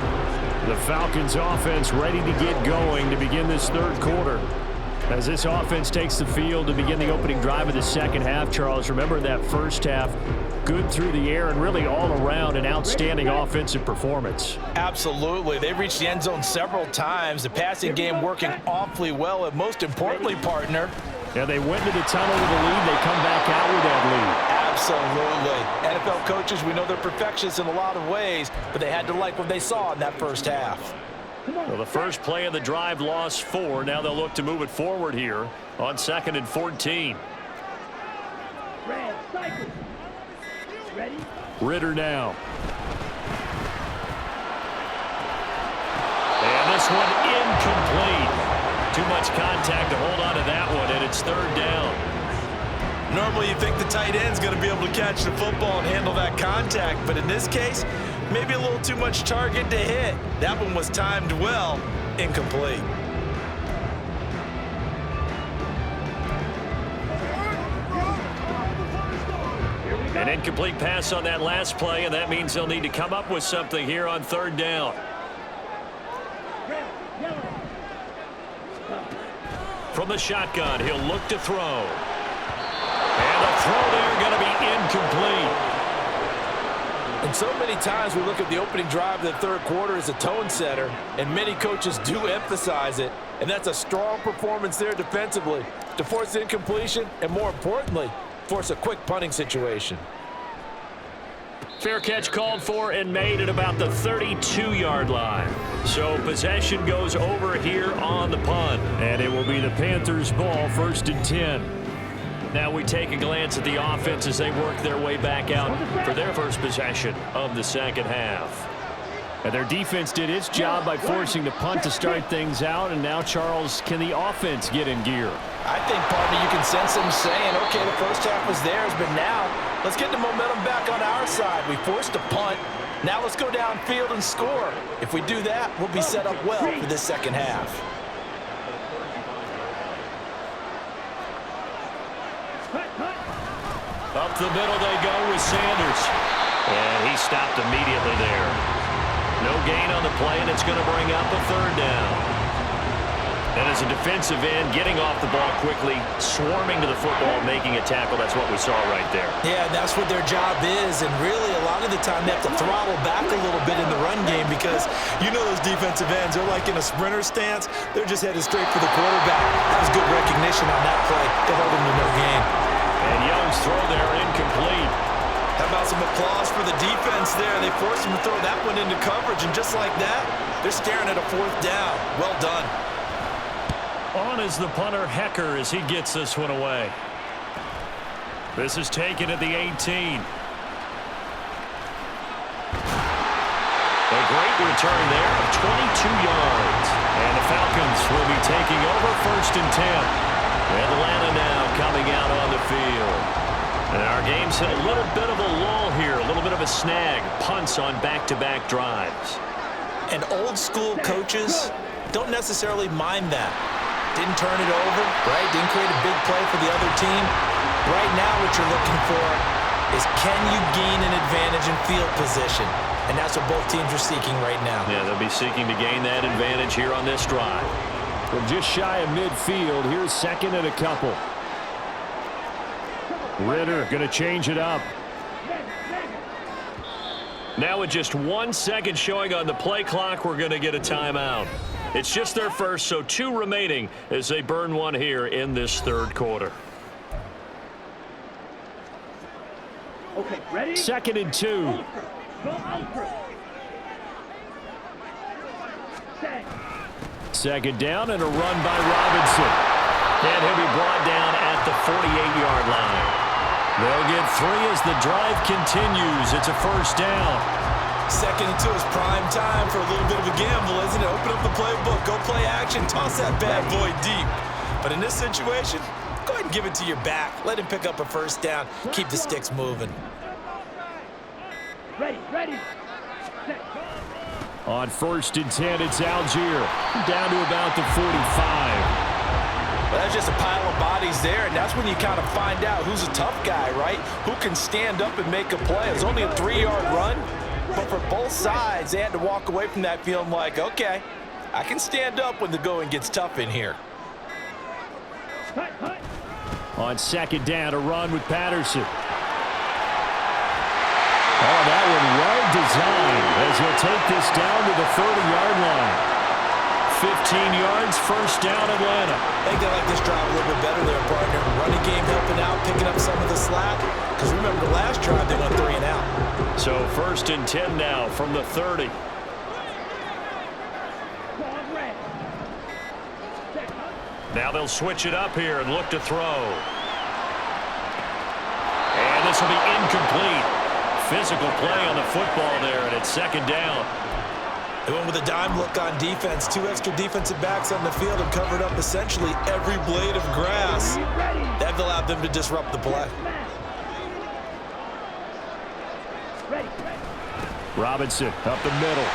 The Falcons offense ready to get going to begin this third quarter. As this offense takes the field to begin the opening drive of the second half, Charles, remember that first half, good through the air and really all around an outstanding offensive performance. Absolutely. They reached the end zone several times. The passing game working awfully well, and most importantly, partner. Yeah, they went to the tunnel with a lead. They come back out with that lead. Absolutely. NFL coaches, we know they're perfectionists in a lot of ways, but they had to like what they saw in that first half. Well, the first play of the drive lost 4. Now they'll look to move it forward here on 2nd and 14. Ready? Ritter now. And this one incomplete. Too much contact to hold on to that one, and it's 3rd down. Normally you think the tight end's going to be able to catch the football and handle that contact, but in this case, maybe a little too much target to hit. That one was timed well, incomplete. An incomplete pass on that last play, and that means they'll need to come up with something here on 3rd down. From the shotgun, he'll look to throw. And the throw there going to be incomplete. And so many times we look at the opening drive of the third quarter as a tone setter, and many coaches do emphasize it, and that's a strong performance there defensively to force incompletion and, more importantly, force a quick punting situation. Fair catch called for and made at about the 32-yard line. So possession goes over here on the punt, and it will be the Panthers' ball, 1st and 10. Now we take a glance at the offense as they work their way back out for their first possession of the second half. And their defense did its job by forcing the punt to start things out, and now, Charles, can the offense get in gear? I think, partner, you can sense them saying, okay, the first half was theirs, but now let's get the momentum back on our side. We forced a punt. Now let's go downfield and score. If we do that, we'll be set up well for this second half. Up the middle they go with Sanders. And he stopped immediately there. No gain on the play, and it's going to bring up a 3rd down. And as a defensive end, getting off the ball quickly, swarming to the football, making a tackle, that's what we saw right there. Yeah, that's what their job is, and really a lot of the time they have to throttle back a little bit in the run game because you know those defensive ends, they're like in a sprinter stance. They're just headed straight for the quarterback. That was good recognition on that play to hold him to no gain. And Young's throw there incomplete. How about some applause for the defense there? They forced him to throw that one into coverage, and just like that, they're staring at a 4th down. Well done. On is the punter, Hecker, as he gets this one away. This is taken at the 18. A great return there of 22 yards. And the Falcons will be taking over 1st and 10. Atlanta now coming out on the field. And our game's hit a little bit of a lull here, a little bit of a snag. Punts on back-to-back drives. And old-school coaches don't necessarily mind that. Didn't turn it over, right? Didn't create a big play for the other team. Right now what you're looking for is can you gain an advantage in field position? And that's what both teams are seeking right now. Yeah, they'll be seeking to gain that advantage here on this drive. From just shy of midfield, here's 2nd and a couple. Ritter going to change it up. Now with just 1 second showing on the play clock, we're going to get a timeout. It's just their first, so 2 remaining as they burn one here in this third quarter. Okay, ready? 2nd and 2. Go ultra. Set. 2nd down and a run by Robinson. And he'll be brought down at the 48-yard line. They'll get 3 as the drive continues. It's a first down. 2nd and 2 is prime time for a little bit of a gamble, isn't it? Open up the playbook, go play action, toss that bad boy deep. But in this situation, go ahead and give it to your back. Let him pick up a first down. Keep the sticks moving. Ready. Set. On 1st and 10, it's Algier. Down to about the 45. Well, that's just a pile of bodies there, and that's when you kind of find out who's a tough guy, right? Who can stand up and make a play. It was only a 3-yard run, but for both sides, they had to walk away from that feeling like, okay, I can stand up when the going gets tough in here. Hut. On 2nd down, a run with Patterson. Oh, that one well designed as he'll take this down to the 30-yard line. 15 yards, first down, Atlanta. I think they like this drive a little bit better there, partner. Running game helping out, picking up some of the slack. Because remember, the last drive, they went 3 and out. So 1st and 10 now from the 30. Now they'll switch it up here and look to throw. And this will be incomplete. Physical play on the football there, and it's 2nd down. They went with a dime look on defense. 2 extra defensive backs on the field and covered up essentially every blade of grass. That allowed them to disrupt the play. Robinson up the middle.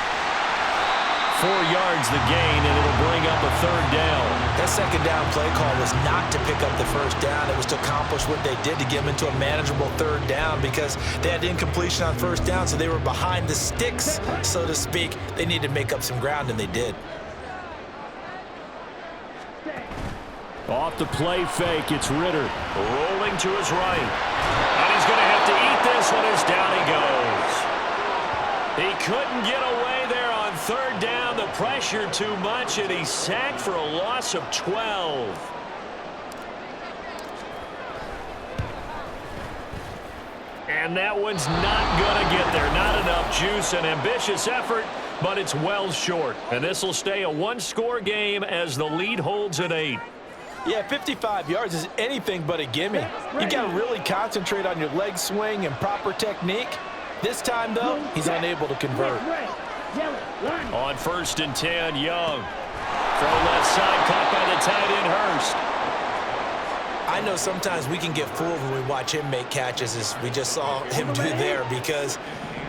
4 yards the gain, and it'll bring up a 3rd down. That 2nd down play call was not to pick up the first down. It was to accomplish what they did to get them into a manageable 3rd down because they had incompletion on first down, so they were behind the sticks, so to speak. They needed to make up some ground, and they did. Off the play fake, it's Ritter. Rolling to his right. And he's going to have to eat this one as down he goes. He couldn't get away there on 3rd down. The pressure too much, and he's sacked for a loss of 12. And that one's not going to get there. Not enough juice. An ambitious effort, but it's well short. And this will stay a 1-score game as the lead holds at 8. Yeah, 55 yards is anything but a gimme. You got to really concentrate on your leg swing and proper technique. This time, though, he's unable to convert. On 1st and 10, Young. Throw left side, caught by the tight end, Hurst. I know sometimes we can get fooled when we watch him make catches, as we just saw him do there, because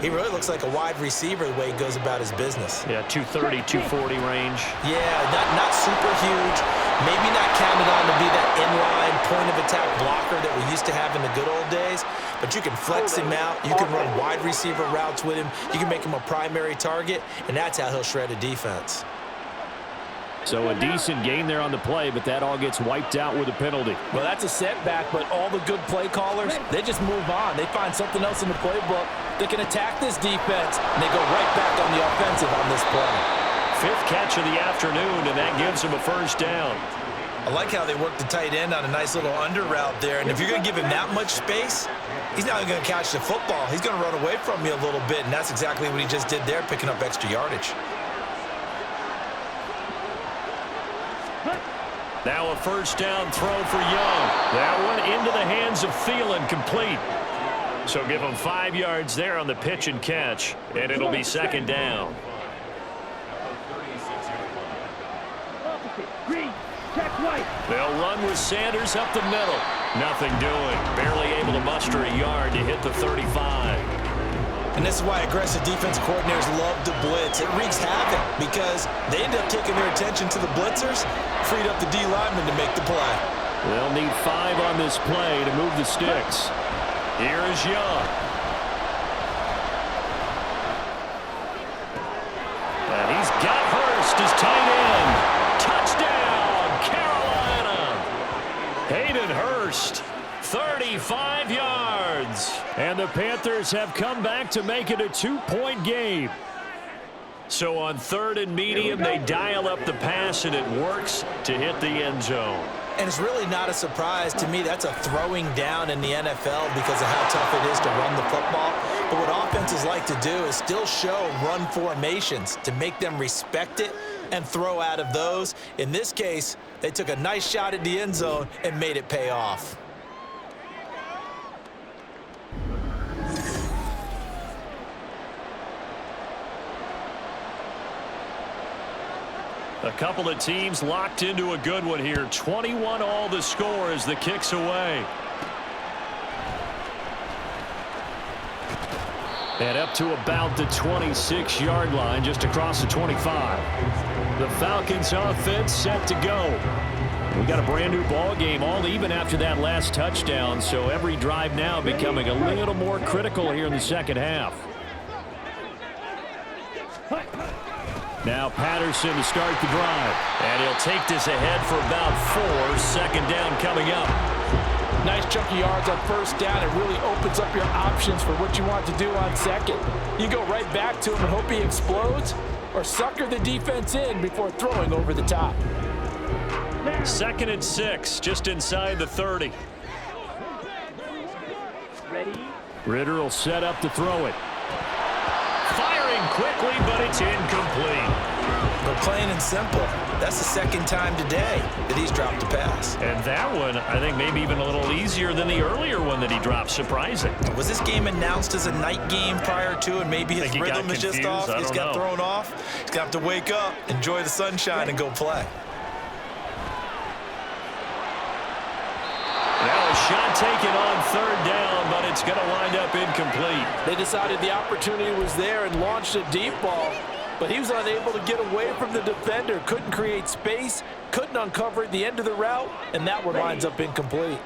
he really looks like a wide receiver the way he goes about his business. Yeah, 230, 240 range. Yeah, not super huge. Maybe not counted on to be that inline point-of-attack blocker that we used to have in the good old days, but you can flex him out. You can run wide receiver routes with him. You can make him a primary target, and that's how he'll shred a defense. So a decent gain there on the play, but that all gets wiped out with a penalty. Well, that's a setback, but all the good play callers, they just move on. They find something else in the playbook. They can attack this defense, and they go right back on the offensive on this play. 5th catch of the afternoon, and that gives him a first down. I like how they work the tight end on a nice little under route there, and if you're going to give him that much space, he's not going to catch the football. He's going to run away from you a little bit, and that's exactly what he just did there, picking up extra yardage. Now a first down throw for Young. That one into the hands of Thielen, complete. So give him 5 yards there on the pitch and catch, and it'll be 2nd down. They'll run with Sanders up the middle. Nothing doing. Barely able to muster a yard to hit the 35. And this is why aggressive defense coordinators love to blitz. It wreaks havoc because they end up taking their attention to the blitzers, freed up the D lineman to make the play. They'll need 5 on this play to move the sticks. Here is Young. And he's got Hurst as tight end. Touchdown, Carolina. Hayden Hurst, 35 yards. And the Panthers have come back to make it a 2-point game. So on 3rd and medium, they dial up the pass, and it works to hit the end zone. And it's really not a surprise to me. That's a throwing down in the NFL because of how tough it is to run the football. But what offenses like to do is still show run formations to make them respect it and throw out of those. In this case, they took a nice shot at the end zone and made it pay off. A couple of teams locked into a good one here. 21 all the score as the kick's away. And up to about the 26-yard line, just across the 25. The Falcons offense set to go. We got a brand new ball game, all even after that last touchdown, so every drive now becoming a little more critical here in the second half. Now Patterson to start the drive. And he'll take this ahead for about 4. Second down coming up. Nice chunky yards on first down. It really opens up your options for what you want to do on second. You go right back to him and hope he explodes, or sucker the defense in before throwing over the top. 2nd and 6, just inside the 30. Ritter will set up to throw it. Firing quickly, but it's incomplete. But plain and simple, that's the second time today that he's dropped a pass. And that one, I think, maybe even a little easier than the earlier one that he dropped. Surprising. Was this game announced as a night game prior to, and maybe his rhythm is just off? He's got thrown off. He's going to have to wake up, enjoy the sunshine, and go play. Now a shot taken on 3rd down, but it's going to wind up incomplete. They decided the opportunity was there and launched a deep ball, but he was unable to get away from the defender, couldn't create space, couldn't uncover at the end of the route, and that one winds up incomplete.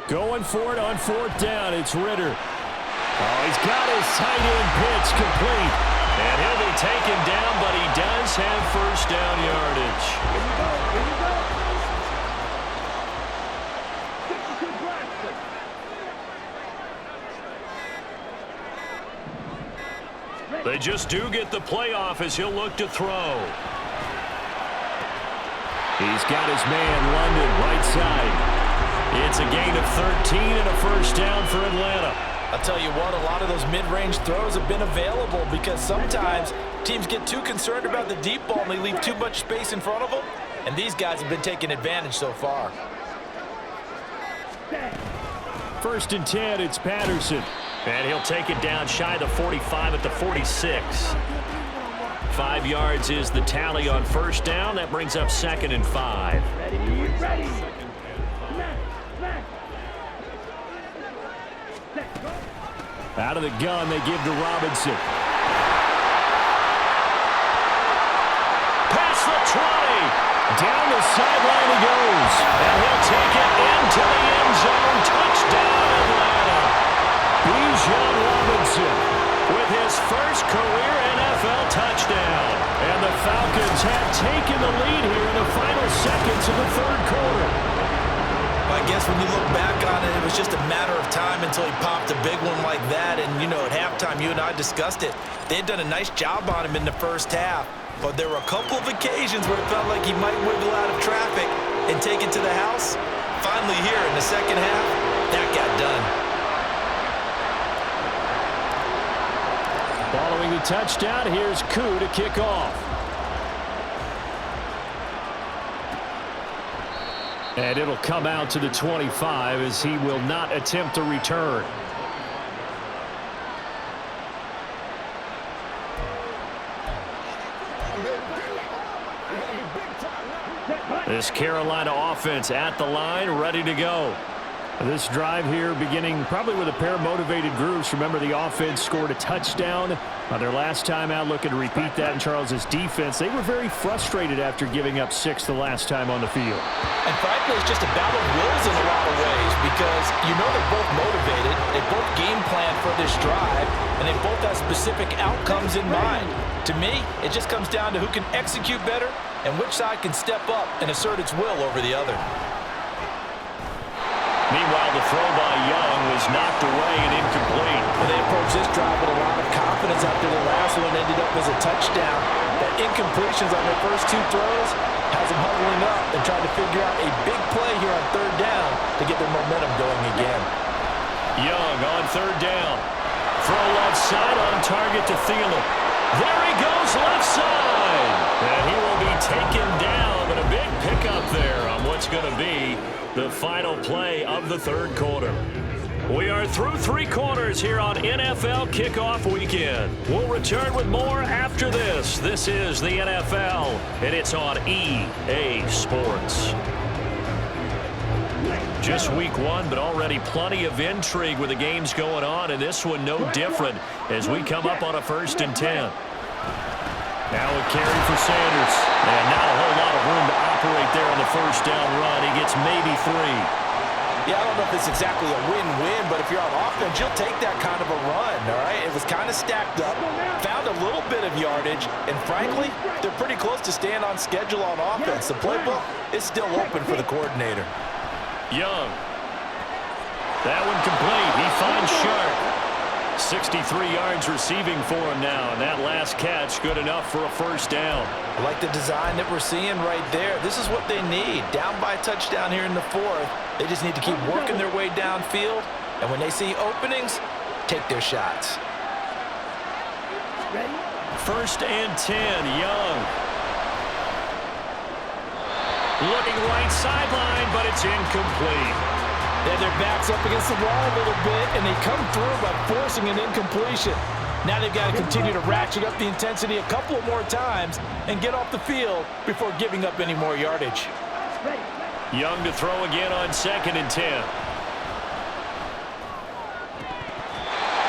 Going for it on 4th down, it's Ritter. Oh, he's got his tight end pitch complete. And he'll be taken down, but he does have first down yardage. They just do get the playoff as he'll look to throw. He's got his man, London, right side. It's a gain of 13 and a first down for Atlanta. I'll tell you what, a lot of those mid-range throws have been available because sometimes teams get too concerned about the deep ball and they leave too much space in front of them, and these guys have been taking advantage so far. 1st and 10, it's Patterson. And he'll take it down shy of the 45 at the 46. 5 yards is the tally on first down. That brings up 2nd and 5. Ready. Out of the gun, they give to Robinson. Past the 20. Down the sideline he goes. And he'll take it into the end zone. Touchdown, Atlanta. Bijan Robinson with his first career NFL touchdown. And the Falcons have taken the lead here in the final seconds of the 3rd quarter. I guess when you look back on it, it was just a matter of time until he popped a big one like that. And, you know, at halftime, you and I discussed it. They had done a nice job on him in the first half. But there were a couple of occasions where it felt like he might wiggle out of traffic and take it to the house. Finally here in the second half, that got done. Following the touchdown, here's Koo to kick off. And it'll come out to the 25 as he will not attempt to return. This Carolina offense at the line, ready to go. This drive here beginning probably with a pair of motivated groups. Remember, the offense scored a touchdown their last time out, looking to repeat that in Charles's defense. They were very frustrated after giving up 6 the last time on the field. And frankly, it's just a battle of wills in a lot of ways because you know they're both motivated, they both game plan for this drive, and they both have specific outcomes in mind. To me, it just comes down to who can execute better and which side can step up and assert its will over the other. Meanwhile, the throw by Young was knocked away and incomplete. Well, they approached this drive with a lot of confidence after the last one ended up as a touchdown. That incompletions on their first two throws has them huddling up and trying to figure out a big play here on third down to get their momentum going again. Young on third down. Throw left side on target to Thielen. There he goes left side. And he will be taken down, but a big pickup there on what's going to be the final play of the third quarter. We are through three quarters here on NFL Kickoff Weekend. We'll return with more after this. This is the NFL, and it's on EA Sports. Just week one, but already plenty of intrigue with the games going on, and this one no different as we come up on a 1st and 10. Now a carry for Sanders, and not a whole lot of room to operate there on the first down run. He gets maybe 3. Yeah, I don't know if it's exactly a win-win, but if you're on offense, you'll take that kind of a run, all right? It was kind of stacked up, found a little bit of yardage, and frankly, they're pretty close to staying on schedule on offense. The playbook is still open for the coordinator. Young. That one complete. He finds Sharp. 63 yards receiving for him now, and that last catch good enough for a first down. I like the design that we're seeing right there. This is what they need. Down by a touchdown here in the fourth. They just need to keep working their way downfield, and when they see openings, take their shots. Ready? 1st and 10, Young. Looking right sideline, but it's incomplete. They have their backs up against the wall a little bit, and they come through by forcing an incompletion. Now they've got to continue to ratchet up the intensity a couple of more times and get off the field before giving up any more yardage. Ready? Young to throw again on 2nd and 10.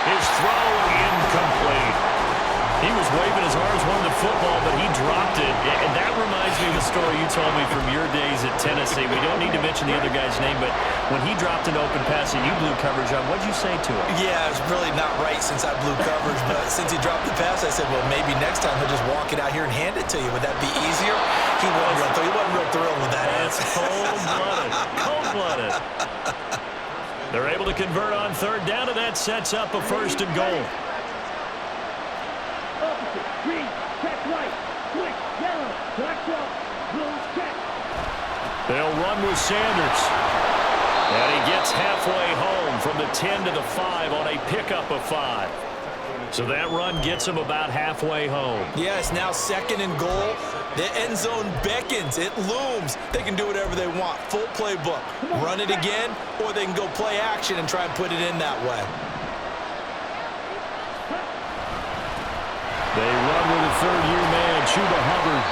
His throw incomplete. He was waving his arms, wanting the football, but he dropped it. And that reminds me of the story you told me from your days at Tennessee. We don't need to mention the other guy's name, but when he dropped an open pass and you blew coverage on, what'd you say to him? Yeah, it's really not right since I blew coverage, but since he dropped the pass, I said, well, maybe next time he'll just walk it out here and hand it to you. Would that be easier? He wasn't real thrilled with that. That's cold-blooded. Cold-blooded. They're able to convert on third down, and that sets up a 1st and goal. Opposite. Green. Check right. Switch. Yellow. Black walk. Blue. Check. They'll run with Sanders. And he gets halfway home from the 10 to the 5 on a pickup of 5. So that run gets him about halfway home. Yeah, it's now 2nd and goal. The end zone beckons. It looms. They can do whatever they want. Full playbook. Run it again, or they can go play action and try and put it in that way. They run with a third-year man, Chuba Hubbard.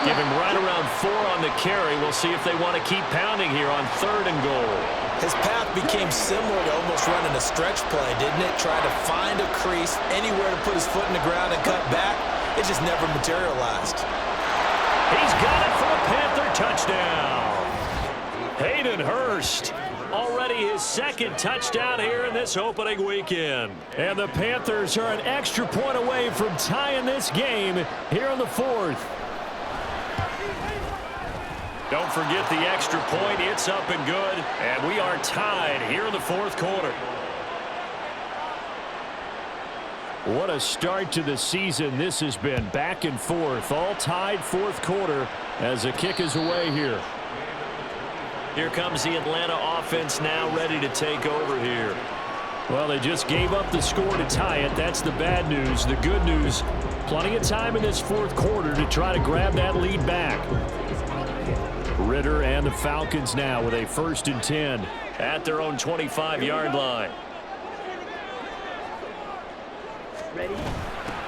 Give him right around 4 on the carry. We'll see if they want to keep pounding here on 3rd and goal. His path became similar to almost running a stretch play, didn't it? Trying to find a crease, anywhere to put his foot in the ground and cut back. It just never materialized. He's got it for a Panther touchdown. Hayden Hurst. Already his 2nd touchdown here in this opening weekend. And the Panthers are an extra point away from tying this game here in the 4th. Don't forget the extra point. It's up and good. And we are tied here in the 4th quarter. What a start to the season this has been. Back and forth. All tied 4th quarter as the kick is away here. Here comes the Atlanta offense now ready to take over here. Well, they just gave up the score to tie it. That's the bad news. The good news, plenty of time in this 4th quarter to try to grab that lead back. Ritter and the Falcons now with a 1st and 10 at their own 25-yard line. Ready?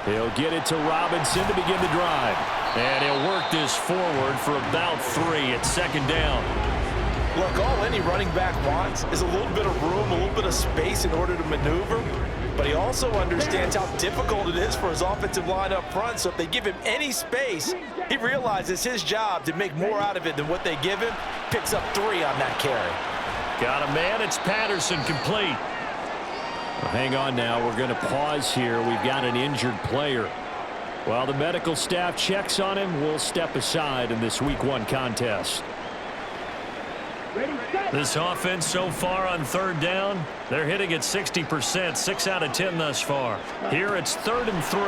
He'll get it to Robinson to begin the drive. And he'll work this forward for about 3 at 2nd down. Look, all any running back wants is a little bit of room, a little bit of space in order to maneuver. But he also understands how difficult it is for his offensive line up front. So if they give him any space, he realizes his job to make more out of it than what they give him. Picks up 3 on that carry. Got a man. It's Patterson, complete. Well, hang on now. We're going to pause here. We've got an injured player. While the medical staff checks on him, we'll step aside in this Week 1 contest. This offense so far on third down, they're hitting at 60%, 6 out of 10 thus far. Here it's 3rd and 3.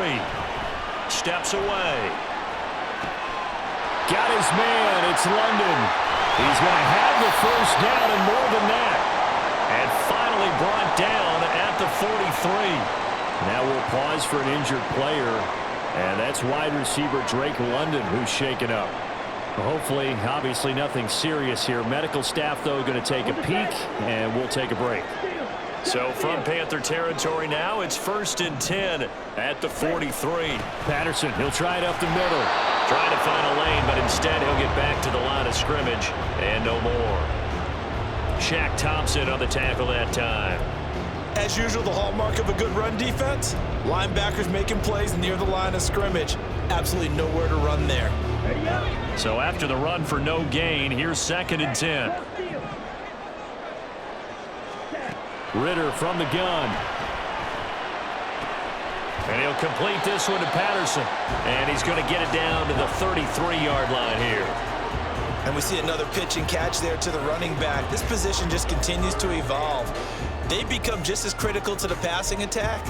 Steps away. Got his man. It's London. He's going to have the first down and more than that. And finally brought down at the 43. Now we'll pause for an injured player. And that's wide receiver Drake London who's shaken up. Hopefully, obviously nothing serious here. Medical staff, though, going to take a peek, and we'll take a break. So from Panther territory now, it's 1st and 10 at the 43. Patterson, he'll try it up the middle. Trying to find a lane, but instead he'll get back to the line of scrimmage, and no more. Shaq Thompson on the tackle that time. As usual, the hallmark of a good run defense, linebackers making plays near the line of scrimmage. Absolutely nowhere to run there. So after the run for no gain, here's 2nd and 10. Ritter from the gun. And he'll complete this one to Patterson. And he's going to get it down to the 33-yard line here. And we see another pitch and catch there to the running back. This position just continues to evolve. They become just as critical to the passing attack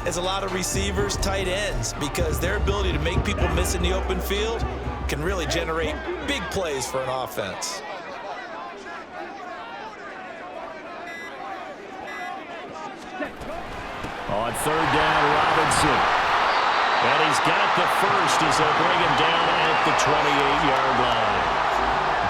as a lot of receivers, tight ends, because their ability to make people miss in the open field can really generate big plays for an offense. On 3rd down, Robinson. And he's got the first as they'll bring him down at the 28-yard line.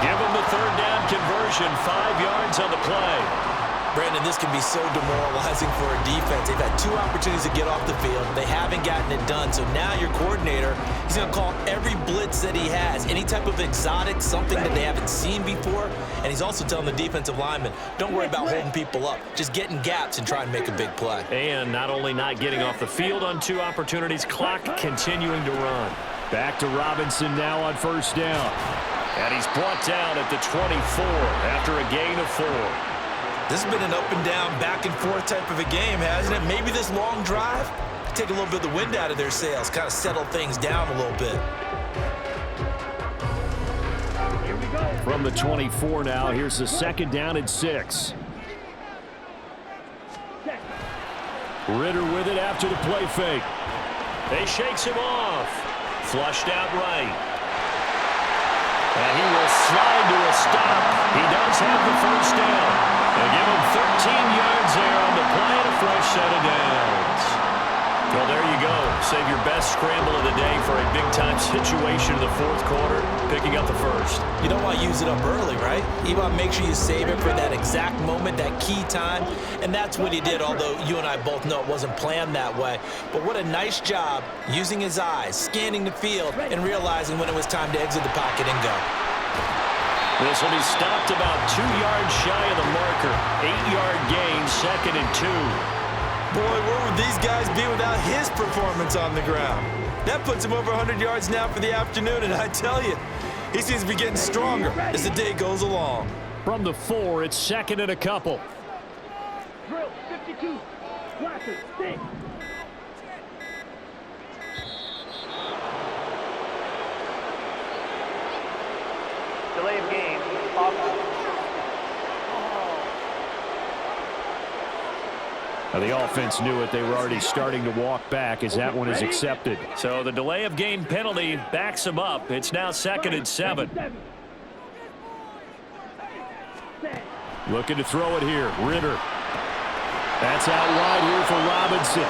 Give him the 3rd down conversion, 5 yards on the play. Brandon, this can be so demoralizing for a defense. They've had 2 opportunities to get off the field. They haven't gotten it done. So now your coordinator, he's going to call every blitz that he has, any type of exotic, something that they haven't seen before. And he's also telling the defensive linemen, don't worry about holding people up. Just get in gaps and try and make a big play. And not only not getting off the field on 2 opportunities, clock continuing to run. Back to Robinson now on 1st down. And he's brought down at the 24 after a gain of 4. This has been an up and down, back and forth type of a game, hasn't it? Maybe this long drive take a little bit of the wind out of their sails, kind of settle things down a little bit. From the 24 now, here's the 2nd down and 6. Ritter with it after the play fake. They shakes him off. Flushed out right. And he will slide to a stop. He does have the first down. They give him 13 yards there on the play and a fresh set of downs. Well, there you go. Save your best scramble of the day for a big-time situation in the 4th quarter, picking up the first. You don't want to use it up early, right? You want to make sure you save it for that exact moment, that key time. And that's what he did, although you and I both know it wasn't planned that way. But what a nice job using his eyes, scanning the field, and realizing when it was time to exit the pocket and go. This will be stopped about 2 yards shy of the marker. 8-yard gain, 2nd and 2. Boy, where would these guys be without his performance on the ground? That puts him over 100 yards now for the afternoon, and I tell you, he seems to be getting stronger as the day goes along. From the 4, it's 2nd and a couple. Drill 52. Glasses, stick. Delay of game, offense. Now the offense knew it. They were already starting to walk back as that one is accepted. So the delay of game penalty backs them up. It's now 2nd and 7. Looking to throw it here. Ritter. That's out wide here for Robinson.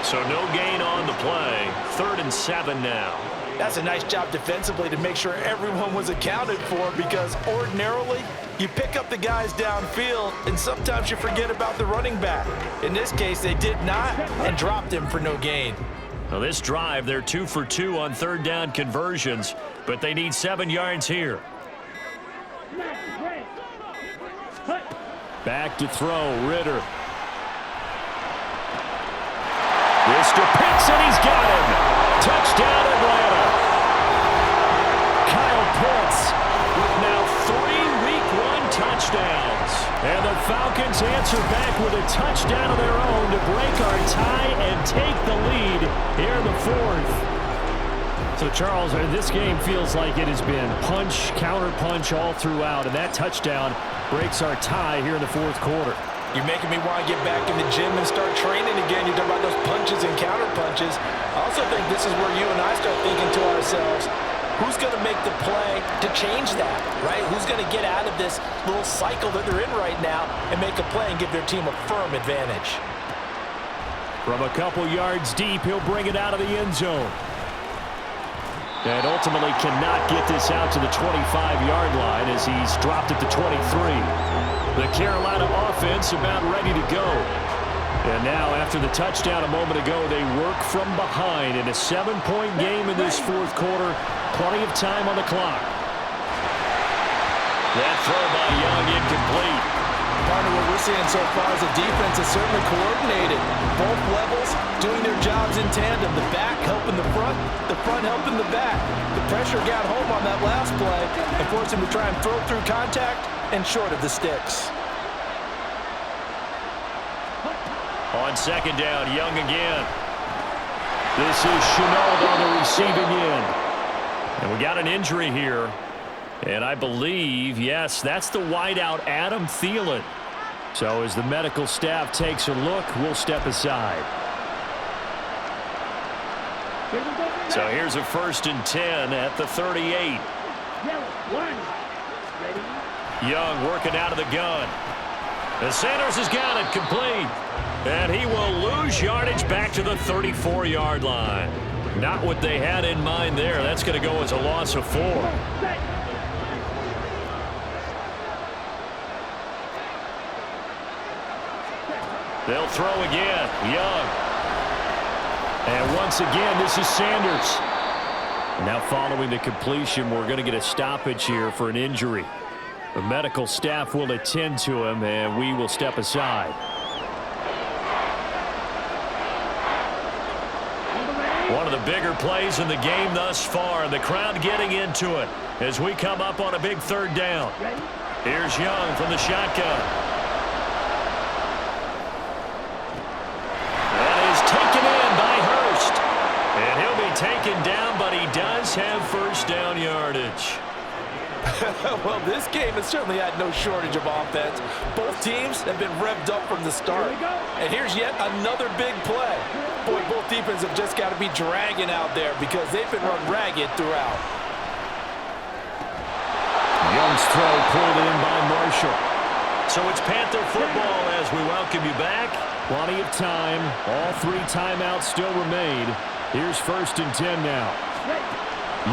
So no gain on the play. 3rd and 7 now. That's a nice job defensively to make sure everyone was accounted for, because ordinarily you pick up the guys downfield and sometimes you forget about the running back. In this case, they did not and dropped him for no gain. Now this drive, they're 2 for 2 on 3rd down conversions, but they need 7 yards here. Back to throw, Ritter. This to Pitts, and he's got him. Touchdown, Atlanta. Kyle Pitts with now 3 Week 1 touchdowns. And the Falcons answer back with a touchdown of their own to break our tie and take the lead here in the 4th. So, Charles, this game feels like it has been punch, counter-punch all throughout, and that touchdown breaks our tie here in the fourth quarter. You're making me want to get back in the gym and start training again. You talk about those punches and counter-punches. I also think this is where you and I start thinking to ourselves, who's going to make the play to change that, right? Who's going to get out of this little cycle that they're in right now and make a play and give their team a firm advantage? From a couple yards deep, he'll bring it out of the end zone. And ultimately cannot get this out to the 25-yard line as he's dropped it to 23. The Carolina offense about ready to go. And now, after the touchdown a moment ago, they work from behind in a 7-point game in this fourth quarter. Plenty of time on the clock. That throw by Young incomplete. Part of what we're seeing so far is the defense is certainly coordinated. Both levels doing their jobs in tandem. The back helping the front helping the back. The pressure got home on that last play and forced him to try and throw through contact and short of the sticks. On second down, Young again. This is Chenault on the receiving end. And we got an injury here. And I believe, yes, that's the wideout, Adam Thielen. So as the medical staff takes a look, we'll step aside. So here's a 1st and 10 at the 38. Young working out of the gun. And Sanders has got it complete. And he will lose yardage back to the 34-yard line. Not what they had in mind there. That's going to go as a loss of 4. They'll throw again. Young. And once again, this is Sanders. Now following the completion, we're going to get a stoppage here for an injury. The medical staff will attend to him, and we will step aside. One of the bigger plays in the game thus far. The crowd getting into it as we come up on a big 3rd down. Here's Young from the shotgun. Taken down, but he does have 1st down yardage. Well, this game has certainly had no shortage of offense. Both teams have been revved up from the start. And here's yet another big play. Boy, both defenses have just got to be dragging out there because they've been run ragged throughout. Young's throw pulled in by Marshall. So it's Panther football as we welcome you back. Plenty of time. All 3 timeouts still remain. Here's 1st and 10 now.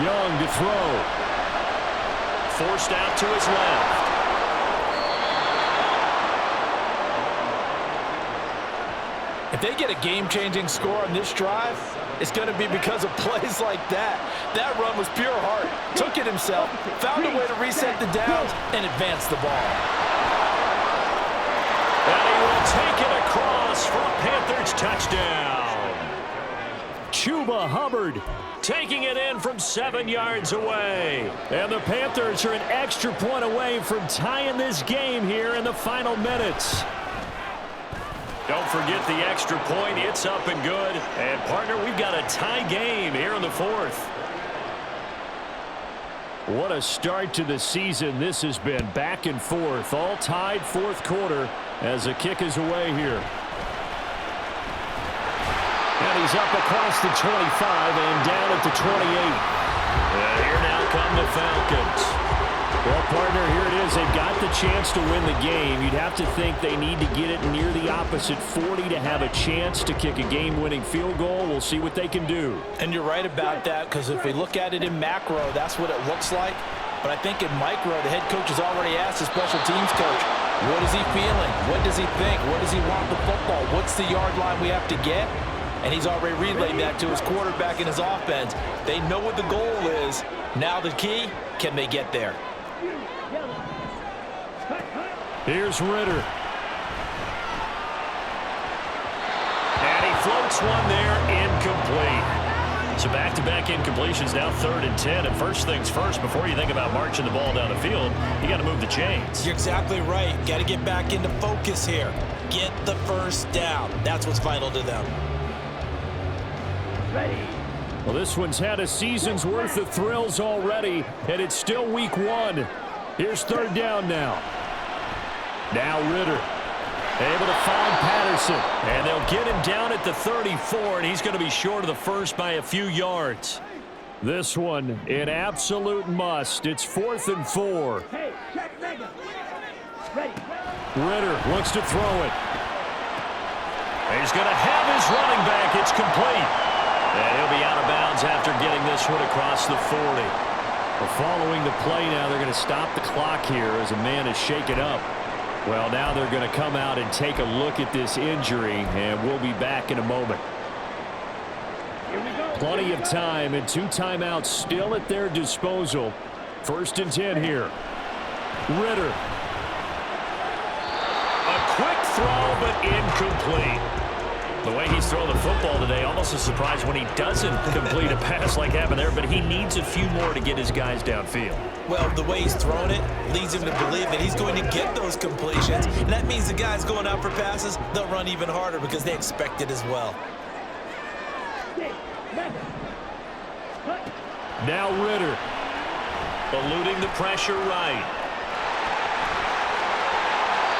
Young to throw. Forced out to his left. If they get a game-changing score on this drive, it's going to be because of plays like that. That run was pure heart. Took it himself, found a way to reset the downs, and advance the ball. And he will take it across for a Panthers touchdown. Chuba Hubbard taking it in from 7 yards away. And the Panthers are an extra point away from tying this game here in the final minutes. Don't forget the extra point. It's up and good. And, partner, we've got a tie game here in the 4th. What a start to the season this has been. Back and forth. All tied 4th quarter as the kick is away here. And he's up across the 25 and down at the 28. And here now come the Falcons. Well, partner, here it is. They've got the chance to win the game. You'd have to think they need to get it near the opposite 40 to have a chance to kick a game-winning field goal. We'll see what they can do. And you're right about that, because if we look at it in macro, that's what it looks like. But I think in micro, the head coach has already asked the special teams coach, what is he feeling? What does he think? Where does he want the football? What's the yard line we have to get? And he's already relayed that to his quarterback and his offense. They know what the goal is. Now the key, can they get there? Here's Ritter. And he floats one there, incomplete. So back-to-back incompletions, now 3rd and 10. And first things first, before you think about marching the ball down the field, you got to move the chains. You're exactly right. Got to get back into focus here. Get the 1st down. That's what's vital to them. Well, this one's had a season's worth of thrills already, and it's still week 1. Here's third down now. Now Ritter. Able to find Patterson. And they'll get him down at the 34, and he's going to be short of the first by a few yards. This one, an absolute must. It's 4th and 4. Hey, check Mega. Ready. Ritter wants to throw it. He's going to have his running back. It's complete. And he'll be out of bounds after getting this one across the 40. Well, following the play now, they're going to stop the clock here as a man is shaken up. Well, now they're going to come out and take a look at this injury, and we'll be back in a moment. Plenty of time and 2 timeouts still at their disposal. 1st and 10 here. Ritter. A quick throw, but incomplete. The way he's throwing the football today, almost a surprise when he doesn't complete a pass like happened there, but he needs a few more to get his guys downfield. Well, the way he's throwing it leads him to believe that he's going to get those completions, and that means the guys going out for passes, they'll run even harder because they expect it as well. Now Ritter. Eluding the pressure right.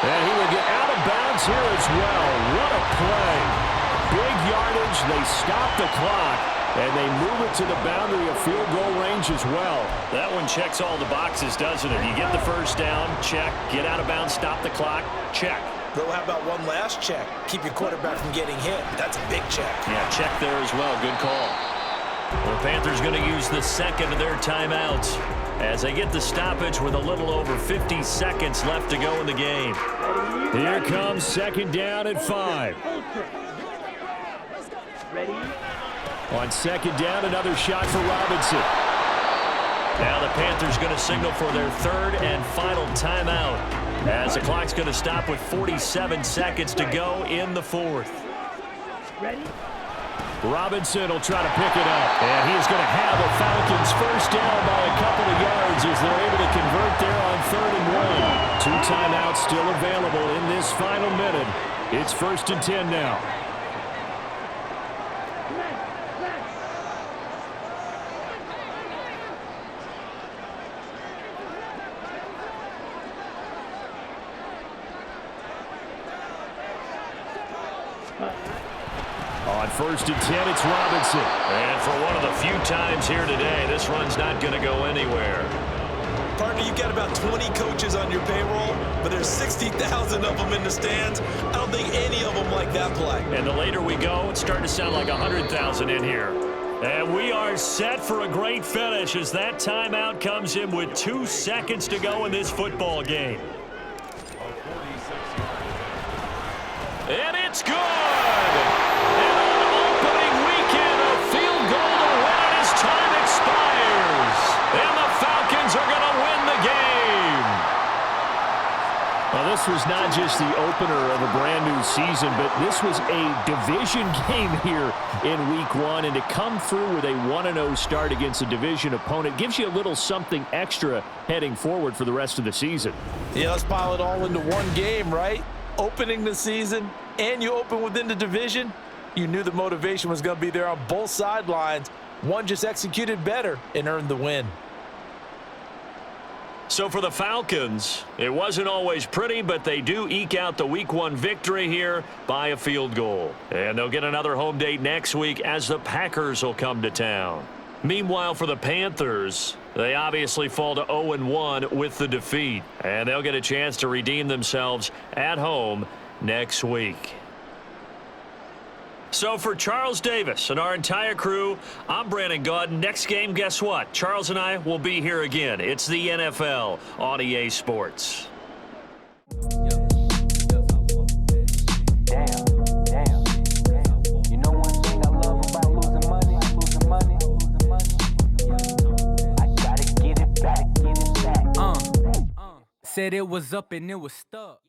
And he will get out of bounds here as well. What a play. Big yardage. They stop the clock, and they move it to the boundary of field goal range as well. That one checks all the boxes, doesn't it? You get the first down, check. Get out of bounds, stop the clock, check. Though, how about one last check? Keep your quarterback from getting hit. That's a big check. Yeah, check there as well. Good call. Well, the Panthers going to use the second of their timeouts as they get the stoppage with a little over 50 seconds left to go in the game. Here comes 2nd down and 5. Ready. On 2nd down, another shot for Robinson. Now the Panthers going to signal for their 3rd and final timeout as the clock's going to stop with 47 seconds to go in the 4th. Ready. Robinson will try to pick it up, and he is going to have the Falcons first down by a couple of yards as they're able to convert there on 3rd and 1. 2 timeouts still available in this final minute. It's 1st and 10 now. On 1st and 10, it's Robinson. And for one of the few times here today, this run's not going to go anywhere. Partner, you've got about 20 coaches on your payroll, but there's 60,000 of them in the stands. I don't think any of them like that play. And the later we go, it's starting to sound like 100,000 in here. And we are set for a great finish as that timeout comes in with 2 seconds to go in this football game. And it's good! And on opening weekend, a field goal to win as time expires. And the Falcons are going to win the game. Well, this was not just the opener of a brand new season, but this was a division game here in week 1. And to come through with a 1-0 start against a division opponent gives you a little something extra heading forward for the rest of the season. Yeah, let's pile it all into one game, right? Opening the season, and you open within the division, you knew the motivation was going to be there on both sidelines. One just executed better and earned the win. So for the Falcons, it wasn't always pretty, but they do eke out the week 1 victory here by a field goal. And they'll get another home date next week as the Packers will come to town. Meanwhile, for the Panthers, they obviously fall to 0-1 with the defeat, and they'll get a chance to redeem themselves at home next week. So for Charles Davis and our entire crew, I'm Brandon Gaudin. Next game, guess what? Charles and I will be here again. It's the NFL on EA Sports. Said it was up and it was stuck.